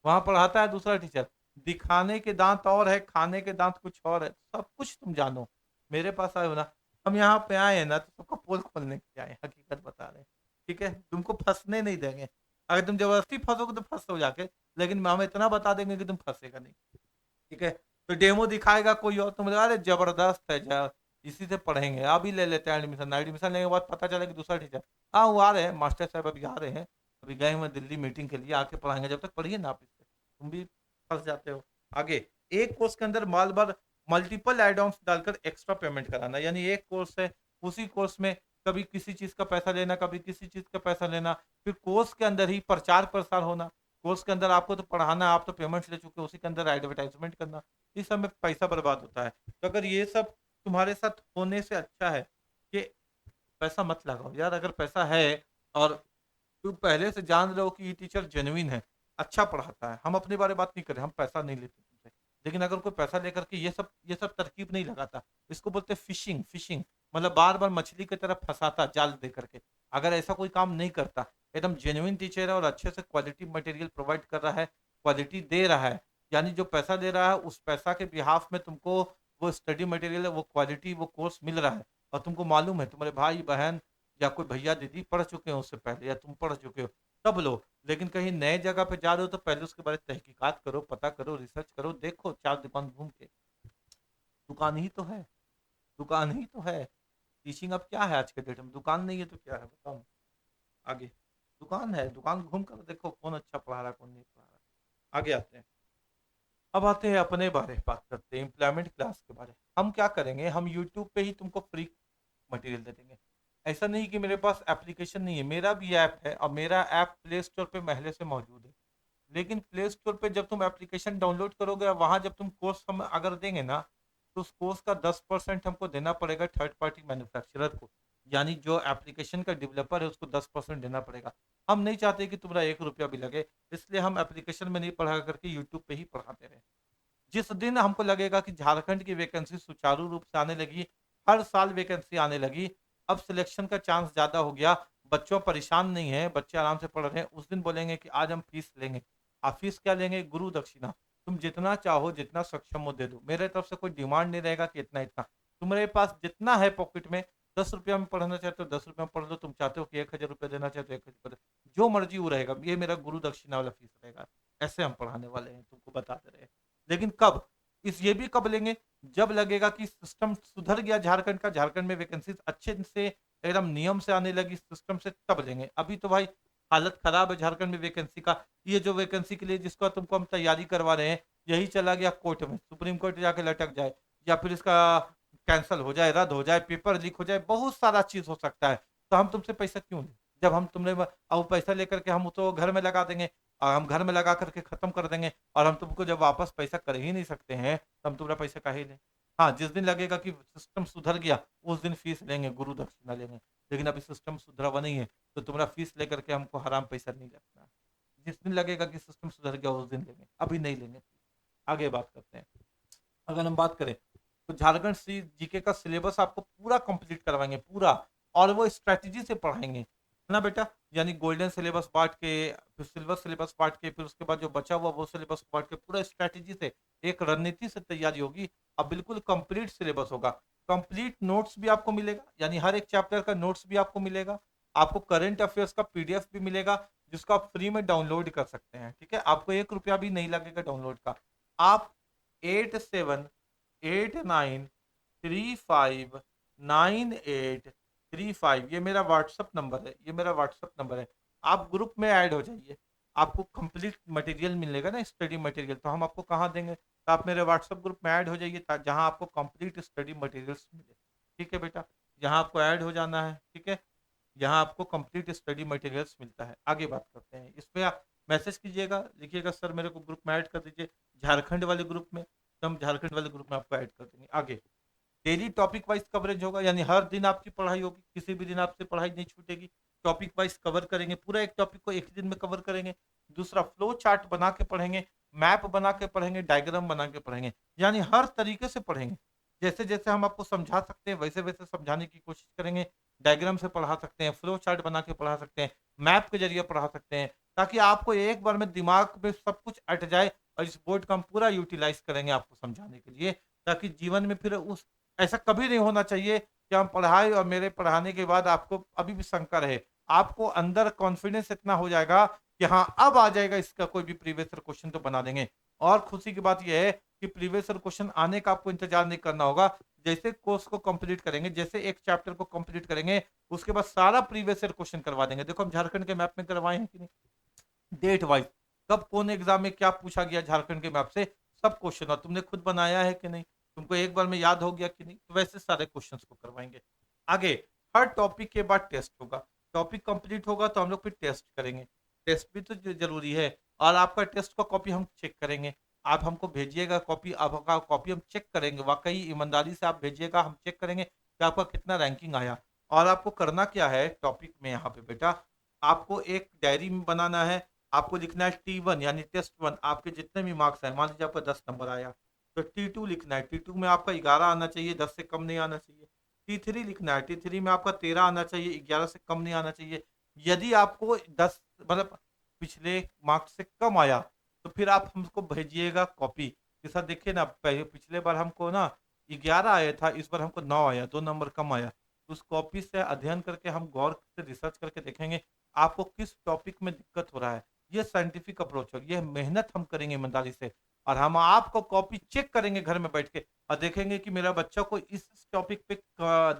वहाँ पढ़ाता है दूसरा टीचर। दिखाने के दांत और है, खाने के दांत कुछ और है। सब कुछ तुम जानो, मेरे पास आए हो ना, हम यहाँ पे आए हैं ना तो सबका पोल खोलने के लिए आए हैं, हकीकत बता रहे हैं। ठीक है, तुमको फंसने नहीं देंगे। अगर तुम जबरदस्ती फंसोगे तो फंसो जाके, लेकिन हम इतना बता देंगे कि तुम फंसेगा नहीं। ठीक है, तो डेमो दिखाएगा कोई और, तुम अरे जबरदस्त है इसी से पढ़ेंगे, अभी ले लेते हैं एडमिशन। एडमिशन लेने के बाद पता चला कि दूसरा टीचर, हाँ वो आ रहे हैं मास्टर साहब, अभी आ रहे हैं, अभी गए हुए दिल्ली मीटिंग के लिए, आके पढ़ाएंगे, जब तक पढ़िए ना आप इससे। तुम भी फंस जाते हो। आगे, एक कोर्स के अंदर माल बार मल्टीपल एड ऑन्स डालकर एक्स्ट्रा पेमेंट कराना, यानी एक कोर्स है, उसी कोर्स में कभी किसी चीज का पैसा लेना, कभी किसी चीज का पैसा लेना, फिर कोर्स के अंदर ही प्रचार प्रसार होना। कोर्स के अंदर आपको तो पढ़ाना, आप तो पेमेंट्स ले चुके हो, उसी के अंदर एडवर्टाइजमेंट करना, इस सब में पैसा बर्बाद होता है। तो अगर ये सब तुम्हारे साथ होने से अच्छा है कि पैसा मत लगाओ यार। अगर पैसा है और तुम पहले से जान रहे हो कि ये टीचर जेन्युइन है, अच्छा पढ़ाता है, हम अपने बारे में बात नहीं कर रहे, हम पैसा नहीं लेते तुमसे, लेकिन अगर कोई पैसा लेकर के ये सब तरकीब नहीं लगाता, इसको बोलते हैं फिशिंग। फिशिंग मतलब बार बार मछली की तरफ फंसाता जाल दे करके। अगर ऐसा कोई काम नहीं करता, एकदम जेन्युइन टीचर है और अच्छे से क्वालिटी मटेरियल प्रोवाइड कर रहा है, क्वालिटी दे रहा है, यानी जो पैसा दे रहा है उस पैसा के बिहाफ में तुमको वो स्टडी मटेरियल है, वो क्वालिटी, वो कोर्स मिल रहा है, और तुमको मालूम है तुम्हारे भाई बहन या कोई भैया दीदी पढ़ चुके हैं उससे पहले, या तुम पढ़ चुके हो, तब लो। लेकिन कहीं नए जगह पे जा रहे हो तो पहले उसके बारे में तहकीकात करो, पता करो, रिसर्च करो, देखो, चार दुकान घूम के। दुकान ही तो है, दुकान ही तो है। टीचिंग अब क्या है आज के डेट में? दुकान नहीं है तो क्या है बताओ? आगे, दुकान है, दुकान घूम कर देखो कौन अच्छा पढ़ा रहा है कौन नहीं पढ़ा रहा है। आगे आते हैं, अब आते हैं अपने बारे में, बात करते हैं एम्प्लॉयमेंट क्लास के बारे में। हम क्या करेंगे, हम यूट्यूब पे ही तुमको फ्री मटेरियल दे देंगे। ऐसा नहीं कि मेरे पास एप्लीकेशन नहीं है, मेरा भी ऐप है और मेरा ऐप प्ले स्टोर पे पहले से मौजूद है। लेकिन प्ले स्टोर पे जब तुम एप्लीकेशन डाउनलोड करोगे, वहां जब तुम कोर्स हम अगर देंगे ना, तो उस कोर्स का 10% हमको देना पड़ेगा थर्ड पार्टी मैन्युफैक्चरर को, यानी जो एप्लीकेशन का डेवलपर है उसको 10% देना पड़ेगा। हम नहीं चाहते कि तुम्हारा 1 रुपया भी लगे, इसलिए हम एप्लीकेशन में नहीं पढ़ा करके यूट्यूब पे ही पढ़ाते रहे। जिस दिन हमको लगेगा कि झारखंड की वैकेंसी सुचारू रूप से आने लगी, हर साल वैकेंसी आने लगी, अब सिलेक्शन का चांस ज्यादा हो गया, बच्चों परेशान नहीं है, बच्चे आराम से पढ़ रहे हैं, उस दिन बोलेंगे कि आज हम फीस लेंगे। आप फीस क्या लेंगे? गुरु दक्षिणा। तुम जितना चाहो, जितना सक्षम हो दे दो, मेरे तरफ से कोई डिमांड नहीं रहेगा कि इतना इतना। तुम्हारे पास जितना है पॉकेट में, 10 रुपया में पढ़ना चाहते हो 10 रुपया में पढ़ लो, तुम चाहते हो कि 1,000 रुपया देना चाहते हो 1,000 रुपया, जो मर्जी वो रहेगा, ये मेरा गुरु दक्षिणा वाला फीस रहेगा। ऐसे हम पढ़ाने वाले हैं, तुमको बताते रहे। लेकिन कब? इस ये भी कब लेंगे, जब लगेगा कि सिस्टम सुधर गया झारखंड का, झारखंड में वैकेंसी अच्छे से एकदम नियम से आने लगी सिस्टम से, तब लेंगे। अभी तो भाई हालत खराब है झारखंड में वैकेंसी का। ये जो वैकेंसी के लिए जिसका तुमको हम तैयारी करवा रहे हैं, यही चला गया कोर्ट में, सुप्रीम कोर्ट जाके लटक जाए, या फिर इसका कैंसिल हो जाए, रद्द हो जाए, पेपर लीक हो जाए, बहुत सारा चीज हो सकता है। तो हम तुमसे पैसा क्यों लें, जब हम तुमने अब पैसा लेकर के हम तो घर में लगा देंगे, और हम घर में लगा करके खत्म कर देंगे, और हम तुमको जब वापस पैसा कर ही नहीं सकते हैं, तो हम तुम्हारा पैसा काहे लें। हाँ, जिस दिन लगेगा कि सिस्टम सुधर गया, उस दिन फीस लेंगे, गुरु दक्षिणा लेंगे। लेकिन अभी सिस्टम सुधरा हुआ नहीं है, तो तुम्हारा फीस लेकर के हमको हराम पैसा नहीं लगना। जिस दिन लगेगा कि सिस्टम सुधर गया, उस दिन लेंगे, अभी नहीं लेंगे। आगे बात करते हैं। अगर हम बात करें तो झारखंड सी जीके का सिलेबस आपको पूरा कंप्लीट करवाएंगे, पूरा। और वो स्ट्रेटजी से पढ़ाएंगे, है ना बेटा। यानी गोल्डन सिलेबस बांट के, फिर सिल्वर सिलेबस बांट के, फिर उसके बाद जो बचा हुआ वो सिलेबस बांट के, पूरा स्ट्रेटजी से, एक रणनीति से तैयारी होगी। अब बिल्कुल कंप्लीट सिलेबस होगा। कंप्लीट नोट्स भी आपको मिलेगा, यानी हर एक चैप्टर का नोट्स भी आपको मिलेगा। आपको करंट अफेयर्स का पीडीएफ भी मिलेगा, जिसको आप फ्री में डाउनलोड कर सकते हैं। ठीक है, आपको 1 रुपया भी नहीं लगेगा डाउनलोड का। आप 8789359835, ये मेरा व्हाट्सअप नंबर है, ये मेरा व्हाट्सअप नंबर है। आप ग्रुप में ऐड हो जाइए, आपको कंप्लीट मटेरियल मिलेगा ना, स्टडी मटेरियल, तो हम आपको कहाँ देंगे, तो आप मेरे व्हाट्सअप ग्रुप में ऐड हो जाइए, जहाँ आपको कंप्लीट स्टडी मटेरियल्स मिले। ठीक है बेटा, यहाँ आपको ऐड हो जाना है। ठीक है, यहाँ आपको कंप्लीट स्टडी मटेरियल्स मिलता है। आगे बात करते हैं, इस पे आप मैसेज कीजिएगा, लिखिएगा सर मेरे को ग्रुप में ऐड कर दीजिए, झारखंड वाले ग्रुप में, तो हम झारखंड वाले ग्रुप में आपको ऐड कर देंगे। आगे डेली टॉपिक वाइज कवरेज होगा, यानी हर दिन आपकी पढ़ाई होगी, किसी भी दिन आपसे पढ़ाई नहीं छूटेगी। टॉपिक वाइज कवर करेंगे, पूरा एक टॉपिक को एक ही दिन में कवर करेंगे। दूसरा, फ्लो चार्ट बना के पढ़ेंगे, मैप बना के पढ़ेंगे, डायग्राम बना के पढ़ेंगे, यानी हर तरीके से पढ़ेंगे। जैसे जैसे हम आपको समझा सकते हैं, वैसे वैसे समझाने की कोशिश करेंगे। डायग्राम से पढ़ा सकते हैं, फ्लो चार्ट बना के पढ़ा सकते हैं, मैप के जरिए पढ़ा सकते हैं, ताकि आपको एक बार में दिमाग में सब कुछ अट जाए, और इस बोर्ड का हम पूरा यूटिलाइज करेंगे आपको समझाने के लिए, ताकि जीवन में फिर उस ऐसा कभी नहीं होना चाहिए कि हम पढ़ाई और मेरे पढ़ाने के बाद आपको अभी भी शंका रहे। आपको अंदर कॉन्फिडेंस इतना हो जाएगा कि हाँ, अब आ जाएगा इसका कोई भी प्रीवियस ईयर क्वेश्चन, तो बना देंगे। और खुशी की बात यह है कि प्रीवियस ईयर क्वेश्चन आने का आपको इंतजार नहीं करना होगा। जैसे कोर्स को कंप्लीट करेंगे, जैसे एक चैप्टर को कंप्लीट करेंगे, उसके बाद सारा प्रीवियस ईयर क्वेश्चन करवा देंगे। देखो हम झारखंड के मैप में करवाए हैं कि नहीं, डेट वाइज, कब कौन एग्जाम में क्या पूछा गया झारखंड के मैप से, सब क्वेश्चन, और तुमने खुद बनाया है कि नहीं, तुमको एक बार में याद हो गया कि नहीं, तो वैसे सारे क्वेश्चंस को करवाएंगे। आगे हर टॉपिक के बाद टेस्ट होगा। टॉपिक कंप्लीट होगा तो हम लोग फिर टेस्ट करेंगे, टेस्ट भी तो जरूरी है। और आपका टेस्ट का कॉपी हम चेक करेंगे, आप हमको भेजिएगा कॉपी, आपका कॉपी हम चेक करेंगे, वाकई ईमानदारी से आप भेजिएगा, हम चेक करेंगे कि आपका कितना रैंकिंग आया। और आपको करना क्या है टॉपिक में, यहाँ पे बेटा आपको एक डायरी में बनाना है। आपको लिखना है T1 यानी टेस्ट 1, आपके जितने भी मार्क्स हैं, मान लीजिए आपका 10 नंबर आया, तो T2 लिखना है, T2 में आपका 11 आना चाहिए, 10 से कम नहीं आना चाहिए। T3 लिखना है, T3 में आपका 13 आना चाहिए, 11 से कम नहीं आना चाहिए। यदि आपको 10 मतलब पिछले मार्क्स से कम आया, तो फिर आप हमको भेजिएगा कॉपी कि सर देखिए ना, पहले पिछले बार हमको ना 11 आया था, इस बार हमको 9 आया, 2 नंबर कम आया। उस कॉपी से अध्ययन करके हम गौर से रिसर्च करके देखेंगे आपको किस टॉपिक में दिक्कत हो रहा है। ये साइंटिफिक अप्रोच है, ये मेहनत हम करेंगे ईमानदारी से, और हम आपको कॉपी चेक करेंगे घर में बैठ के, और देखेंगे कि मेरा बच्चा को इस टॉपिक पे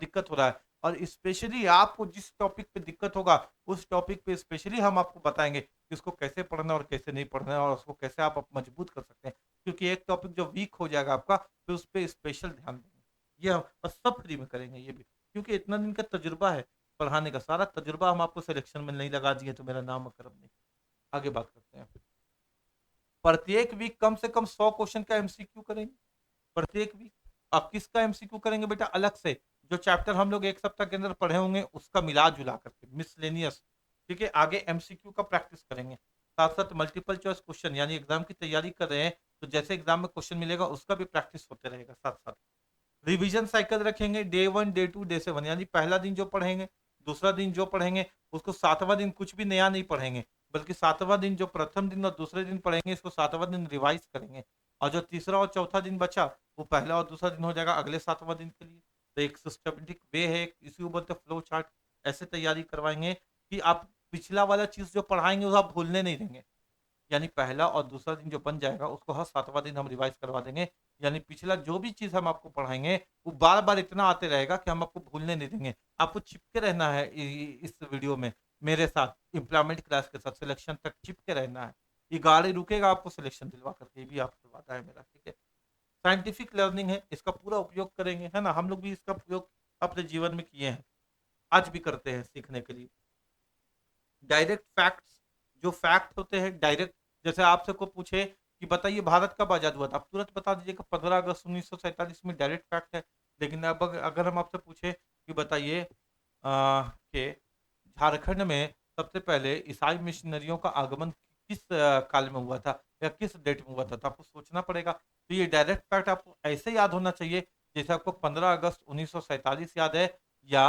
दिक्कत हो रहा है, और स्पेशली आपको जिस टॉपिक पे दिक्कत होगा, उस टॉपिक पे स्पेशली हम आपको बताएंगे कि इसको कैसे पढ़ना और कैसे नहीं पढ़ना है, और उसको कैसे आप मजबूत कर सकते हैं। क्योंकि एक टॉपिक जो वीक हो जाएगा आपका, तो उस पर स्पेशल ध्यान देंगे। ये हम और सब फ्री में करेंगे ये भी, क्योंकि इतना दिन का तजुर्बा है पढ़ाने का, सारा तजुर्बा हम आपको सिलेक्शन में नहीं लगा दिए तो मेरा नाम अकरम नहीं। आगे बात करते हैं। प्रत्येक वीक कम से कम 100 क्वेश्चन का एमसीक्यू करेंगे, प्रत्येक वीक। अब किसका एमसीक्यू करेंगे बेटा, अलग से जो चैप्टर हम लोग एक सप्ताह के अंदर पढ़े होंगे उसका मिला जुला करके, मिसलेनियस। ठीक है, आगे एमसीक्यू का प्रैक्टिस करेंगे, साथ साथ मल्टीपल चॉइस क्वेश्चन, यानी एग्जाम की तैयारी कर रहे हैं तो जैसे एग्जाम में क्वेश्चन मिलेगा उसका भी प्रैक्टिस होते रहेगा साथ साथ। रिवीजन साइकिल रखेंगे, डे 1 डे 2 डे 7, यानी पहला दिन जो पढ़ेंगे, दूसरा दिन जो पढ़ेंगे, उसको सातवां दिन कुछ भी नया नहीं पढ़ेंगे, बल्कि सातवां दिन जो प्रथम दिन और दूसरे दिन पढ़ेंगे, इसको सातवां दिन रिवाइज करेंगे। और जो तीसरा और चौथा दिन बचा, वो पहला और दूसरा दिन हो जाएगा अगले सातवां दिन के लिए। तो एक सिस्टमेटिक वे है, इसी को बोलते फ्लो चार्ट। ऐसे तैयारी करवाएंगे कि आप पिछला वाला चीज जो पढ़ाएंगे वो आप भूलने नहीं देंगे। यानी पहला और दूसरा दिन जो बन जाएगा उसको हर 7वाँ दिन हम रिवाइज़ करवा देंगे। यानी पिछला जो भी चीज़ हम आपको पढ़ाएँगे, वो बार-बार इतना आते रहेगा कि हम आपको भूलने नहीं देंगे। आपको चिपके रहना है इस वीडियो में मेरे साथ, इम्प्लॉयमेंट क्लास के साथ सिलेक्शन तक चिपके रहना है। ये गाड़ी रुकेगा आपको सिलेक्शन दिलवा कर के, ये भी आपसे वादा है मेरा, ठीक है? साइंटिफिक लर्निंग है, इसका पूरा उपयोग करेंगे, है ना? हम लोग भी इसका उपयोग अपने जीवन में किए हैं, आज भी करते हैं सीखने के लिए। डायरेक्ट फैक्ट्स, जो फैक्ट होते हैं डायरेक्ट, जैसे आपसे कोई पूछे कि बताइए भारत कब आज़ाद हुआ था? आप तुरंत बता दीजिएगा 15 अगस्त 1947 में, डायरेक्ट फैक्ट है। लेकिन अब अगर हम आपसे पूछे कि बताइए कि झारखंड में सबसे पहले ईसाई मिशनरियों का आगमन किस काल में हुआ था या किस डेट में हुआ था? तो आपको सोचना पड़ेगा। तो ये डायरेक्ट फैक्ट आपको ऐसे याद होना चाहिए जैसे आपको 15 अगस्त 1947 याद है, या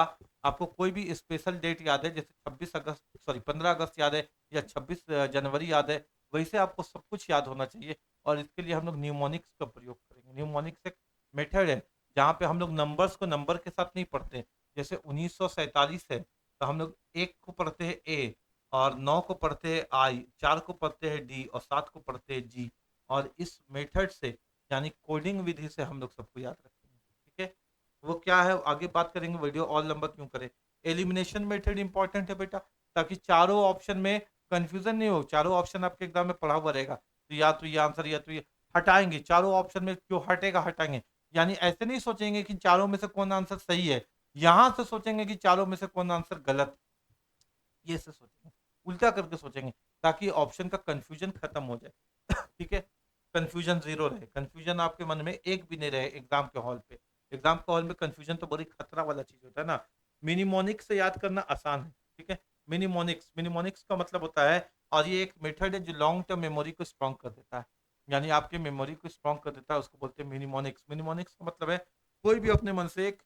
आपको कोई भी स्पेशल डेट याद है, जैसे 26 अगस्त, सॉरी 15 अगस्त याद है, या 26 जनवरी याद है, वैसे आपको सब कुछ याद होना चाहिए। और इसके लिए हम लोग न्यूमोनिक्स का प्रयोग करेंगे। न्यूमोनिक्स एक मेथड है, जहाँ पे हम लोग नंबर्स को नंबर के साथ नहीं पढ़ते। जैसे 1947 है, तो हम लोग 1 को पढ़ते हैं ए, और 9 को पढ़ते हैं आई, 4 को पढ़ते हैं डी, और 7 को पढ़ते हैं जी। और इस मेथड से, यानी कोडिंग विधि से हम लोग सबको याद रखेंगे, ठीक है? वो क्या है आगे बात करेंगे, वीडियो और लंबा क्यों करें। एलिमिनेशन मेथड इंपॉर्टेंट है बेटा, ताकि चारों ऑप्शन में कंफ्यूजन नहीं हो। चारों ऑप्शन आपके एग्जाम में पढ़ा हुआ रहेगा, तो या तो ये आंसर या तो ये हटाएंगे। चारों ऑप्शन में जो हटेगा हटाएंगे, यानी ऐसे नहीं सोचेंगे कि चारों में से कौन आंसर सही है, यहां से सोचेंगे कि चारों में से कौन आंसर गलत, ये से सोचेंगे, उल्टा करके सोचेंगे, ताकि ऑप्शन का कंफ्यूजन खत्म हो जाए। ठीक है, कंफ्यूजन जीरो रहे, कंफ्यूजन आपके मन में एक भी नहीं रहे एग्जाम के हॉल पे। एग्जाम के हॉल में कंफ्यूजन तो बड़ी खतरा वाला चीज होता है ना। मिनिमोनिक्स से याद करना आसान है, ठीक है। मिनिमोनिक्स, मिनिमोनिक्स का मतलब होता है, और ये एक मेथड है जो लॉन्ग टर्म मेमोरी को स्ट्रॉन्ग कर देता है, यानी आपकी मेमोरी को स्ट्रॉन्ग कर देता है, उसको बोलते हैं मिनिमोनिक्स। मिनिमोनिक्स का मतलब है कोई भी अपने मन से एक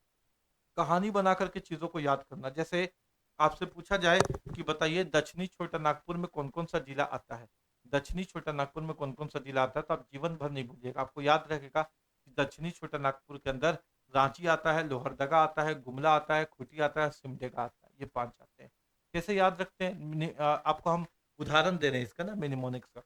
कहानी बना करके चीजों को याद करना। जैसे आपसे पूछा जाए कि बताइए दक्षिणी छोटा नागपुर में कौन कौन सा जिला आता है, दक्षिणी छोटा नागपुर में कौन कौन सा जिला आता है, तो आप जीवन भर नहीं भूलिएगा, आपको याद रहेगा कि दक्षिणी छोटा नागपुर के अंदर रांची आता है, लोहरदगा आता है, गुमला आता है, खूंटी आता है, सिमडेगा आता है, ये 5 आते हैं। कैसे याद रखते हैं? आपको हम उदाहरण दे रहे हैं इसका ना, मिनिमोनिक्स का।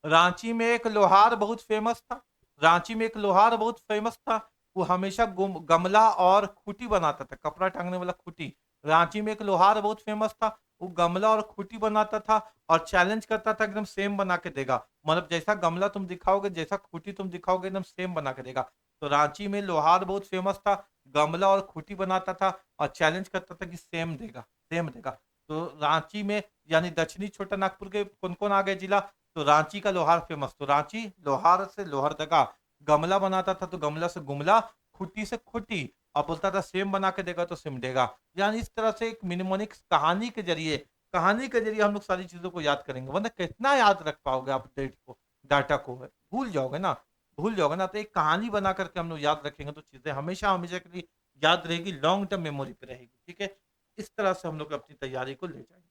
रांची में एक लोहार बहुत फेमस था, रांची में एक लोहार बहुत फेमस था, वो हमेशा गमला और खूटी बनाता था, कपड़ा टांगने वाला खूटी। रांची में एक लोहार बहुत फेमस था, वो गमला और खूटी बनाता था, और चैलेंज करता था एकदम सेम बना के देगा, मतलब जैसा गमला तुम दिखाओगे, जैसा खूटी तुम दिखाओगे, एकदम सेम बना के देगा। तो रांची में लोहार बहुत फेमस था, गमला और खूटी बनाता था, और चैलेंज करता था कि सेम देगा, सेम देगा। तो रांची में, यानी दक्षिणी छोटा नागपुर के कौन कौन आ गए जिला? तो रांची का लोहार फेमस, तो रांची, लोहार से लोहरदगा, गमला बनाता था तो गमला से गुमला, खुट्टी से खुट्टी, और बोलता था सेम बना के देगा तो सेम देगा। यानी इस तरह से एक मिनिमोनिक्स कहानी के जरिए, कहानी के जरिए हम लोग सारी चीजों को याद करेंगे, वरना कितना याद रख पाओगे आप डेट को, डाटा को, भूल जाओगे ना, भूल जाओगे ना। तो एक कहानी बना करके हम लोग याद रखेंगे तो चीजें हमेशा हमेशा के लिए याद रहेगी, लॉन्ग टर्म मेमोरी पे रहेगी, ठीक है। इस तरह से हम लोग अपनी तैयारी को ले जाएंगे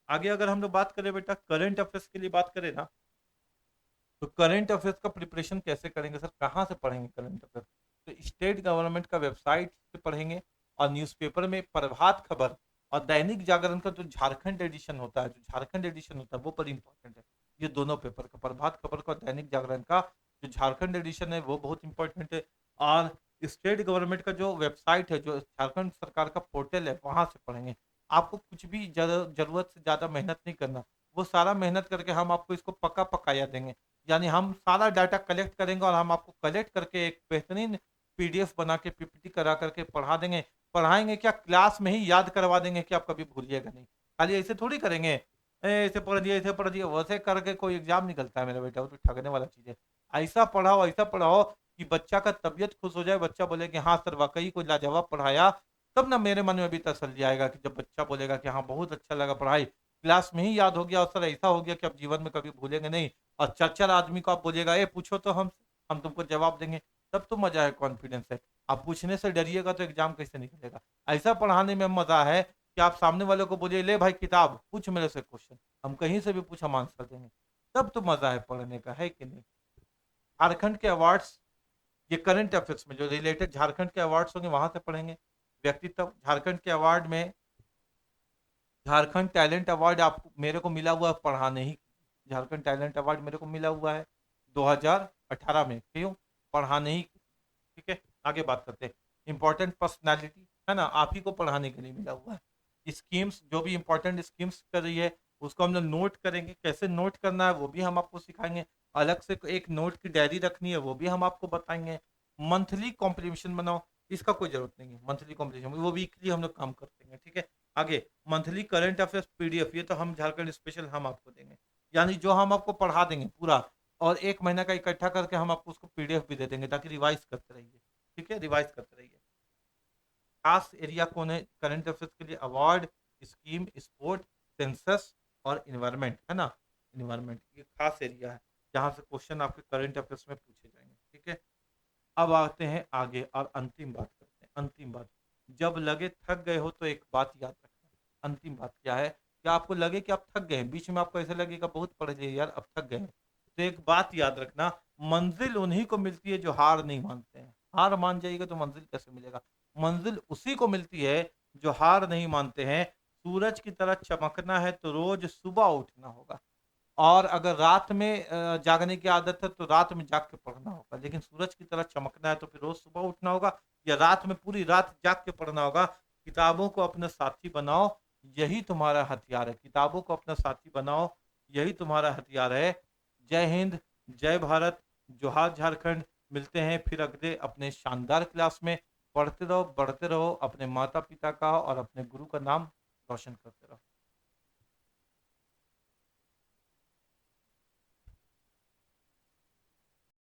आगे। अगर हम लोग बात करें बेटा करंट अफेयर्स के लिए बात करें ना, तो करंट अफेयर्स का प्रिपरेशन कैसे करेंगे सर, कहाँ से पढ़ेंगे करंट अफेयर्स? तो स्टेट गवर्नमेंट का वेबसाइट से पढ़ेंगे, और न्यूज़पेपर में प्रभात खबर और दैनिक जागरण का जो झारखंड एडिशन होता है, जो झारखंड एडिशन होता है वो बड़ी इंपॉर्टेंट है। ये दोनों पेपर का, प्रभात खबर का और दैनिक जागरण का जो झारखंड एडिशन है वो बहुत इंपॉर्टेंट है। और स्टेट गवर्नमेंट का जो वेबसाइट है, जो झारखंड सरकार का पोर्टल है, वहां से पढ़ेंगे। आपको कुछ भी जरूरत से ज्यादा मेहनत नहीं करना, वो सारा मेहनत करके हम आपको इसको पक्का पकाया देंगे। यानी हम सारा डाटा कलेक्ट करेंगे और हम आपको कलेक्ट करके एक बेहतरीन पीडीएफ बना के पीपीटी करा करके पढ़ा देंगे। पढ़ाएंगे क्या, क्लास में ही याद करवा देंगे कि आप कभी भूलिएगा नहीं। खाली ऐसे थोड़ी करेंगे, ऐसे पढ़ दिया, ऐसे पढ़ दिया, वैसे करके कोई एग्जाम निकलता है मेरा बेटा, वो तो ठगने वाला चीज है। ऐसा पढ़ाओ कि बच्चा का तबियत खुश हो जाए, बच्चा बोले कि हाँ सर वाकई कोई लाजवाब पढ़ाया। तब ना मेरे मन में भी तसल्ली आएगा कि जब बच्चा बोलेगा कि हाँ बहुत अच्छा लगा पढ़ाई, क्लास में ही याद हो गया, और सर ऐसा हो गया कि अब जीवन में कभी भूलेंगे नहीं। और 4-4 आदमी को आप बोलिएगा ए पूछो तो हम तुमको जवाब देंगे, तब तो मजा है, कॉन्फिडेंस है। आप पूछने से डरिएगा तो एग्जाम कैसे निकलेगा? ऐसा पढ़ाने में मजा है कि आप सामने वाले को बोलिए ले भाई किताब पूछ मेरे से क्वेश्चन, हम कहीं से भी पूछ हम आंसर देंगे, तब तो मजा है पढ़ने का, है कि नहीं? झारखंड के अवार्ड्स, ये करंट अफेयर्स में जो रिलेटेड झारखंड के अवार्ड्स होंगे वहां से पढ़ेंगे। व्यक्तित्व, झारखंड के अवार्ड में झारखंड टैलेंट अवार्ड आपको मेरे को मिला हुआ पढ़ाने ही, झारखंड टैलेंट अवार्ड मेरे को मिला हुआ है 2018 में। क्यों? पढ़ाने ही। ठीक है, आगे बात करते हैं। इंपॉर्टेंट पर्सनालिटी है ना, आप ही को पढ़ाने के लिए मिला हुआ है। स्कीम्स, जो भी इंपॉर्टेंट स्कीम्स कर रही है उसको हम लोग नोट करेंगे, कैसे नोट करना है वो भी हम आपको सिखाएंगे। अलग से एक नोट की डायरी रखनी है वो भी हम आपको बताएंगे। मंथली कॉम्पिटिशन बनाओ, इसका कोई जरूरत नहीं है। मंथली कॉम्पिटिशन वो वीकली हम लोग काम करते हैं। ठीक है, आगे मंथली करंट अफेयर्स पीडीएफ, ये तो हम झारखंड स्पेशल हम आपको देंगे, यानी जो हम आपको पढ़ा देंगे पूरा, और 1 महीना का इकट्ठा करके हम आपको उसको पीडीएफ भी दे देंगे ताकि रिवाइज करते रहिए। ठीक है, रिवाइज करते रहिए। खास एरिया कौन है करंट अफेयर्स के लिए? अवार्ड, स्कीम, स्पोर्ट, सेंसस और इन्वायरमेंट, है ना। इन्वायरमेंट ये खास एरिया है जहाँ से क्वेश्चन आपके करंट अफेयर्स में पूछे जाएंगे। ठीक है, अब आते हैं आगे और अंतिम बात करते हैं। अंतिम बात, जब लगे थक गए हो तो एक बात याद रखना। अंतिम बात क्या है? क्या आपको लगे कि आप थक गए हैं, बीच में आपको ऐसा लगेगा बहुत पढ़ लिए यार अब थक गए हैं, तो एक बात याद रखना, मंजिल उन्हीं को मिलती है जो हार नहीं मानते हैं। हार मान जाइएगा तो मंजिल कैसे मिलेगा? मंजिल उसी को मिलती है जो हार नहीं मानते हैं। सूरज की तरह चमकना है तो रोज सुबह उठना होगा, और अगर रात में जागने की आदत है तो रात में जाग के पढ़ना होगा, लेकिन सूरज की तरह चमकना है तो फिर रोज सुबह उठना होगा, या रात में पूरी रात जाग के पढ़ना होगा। किताबों को अपना साथी बनाओ, यही तुम्हारा हथियार है। किताबों को अपना साथी बनाओ, यही तुम्हारा हथियार है। जय हिंद, जय भारत, जोहार झारखंड। मिलते हैं फिर अगले अपने शानदार क्लास में। पढ़ते रहो, बढ़ते रहो, अपने माता पिता का और अपने गुरु का नाम रोशन करते रहो।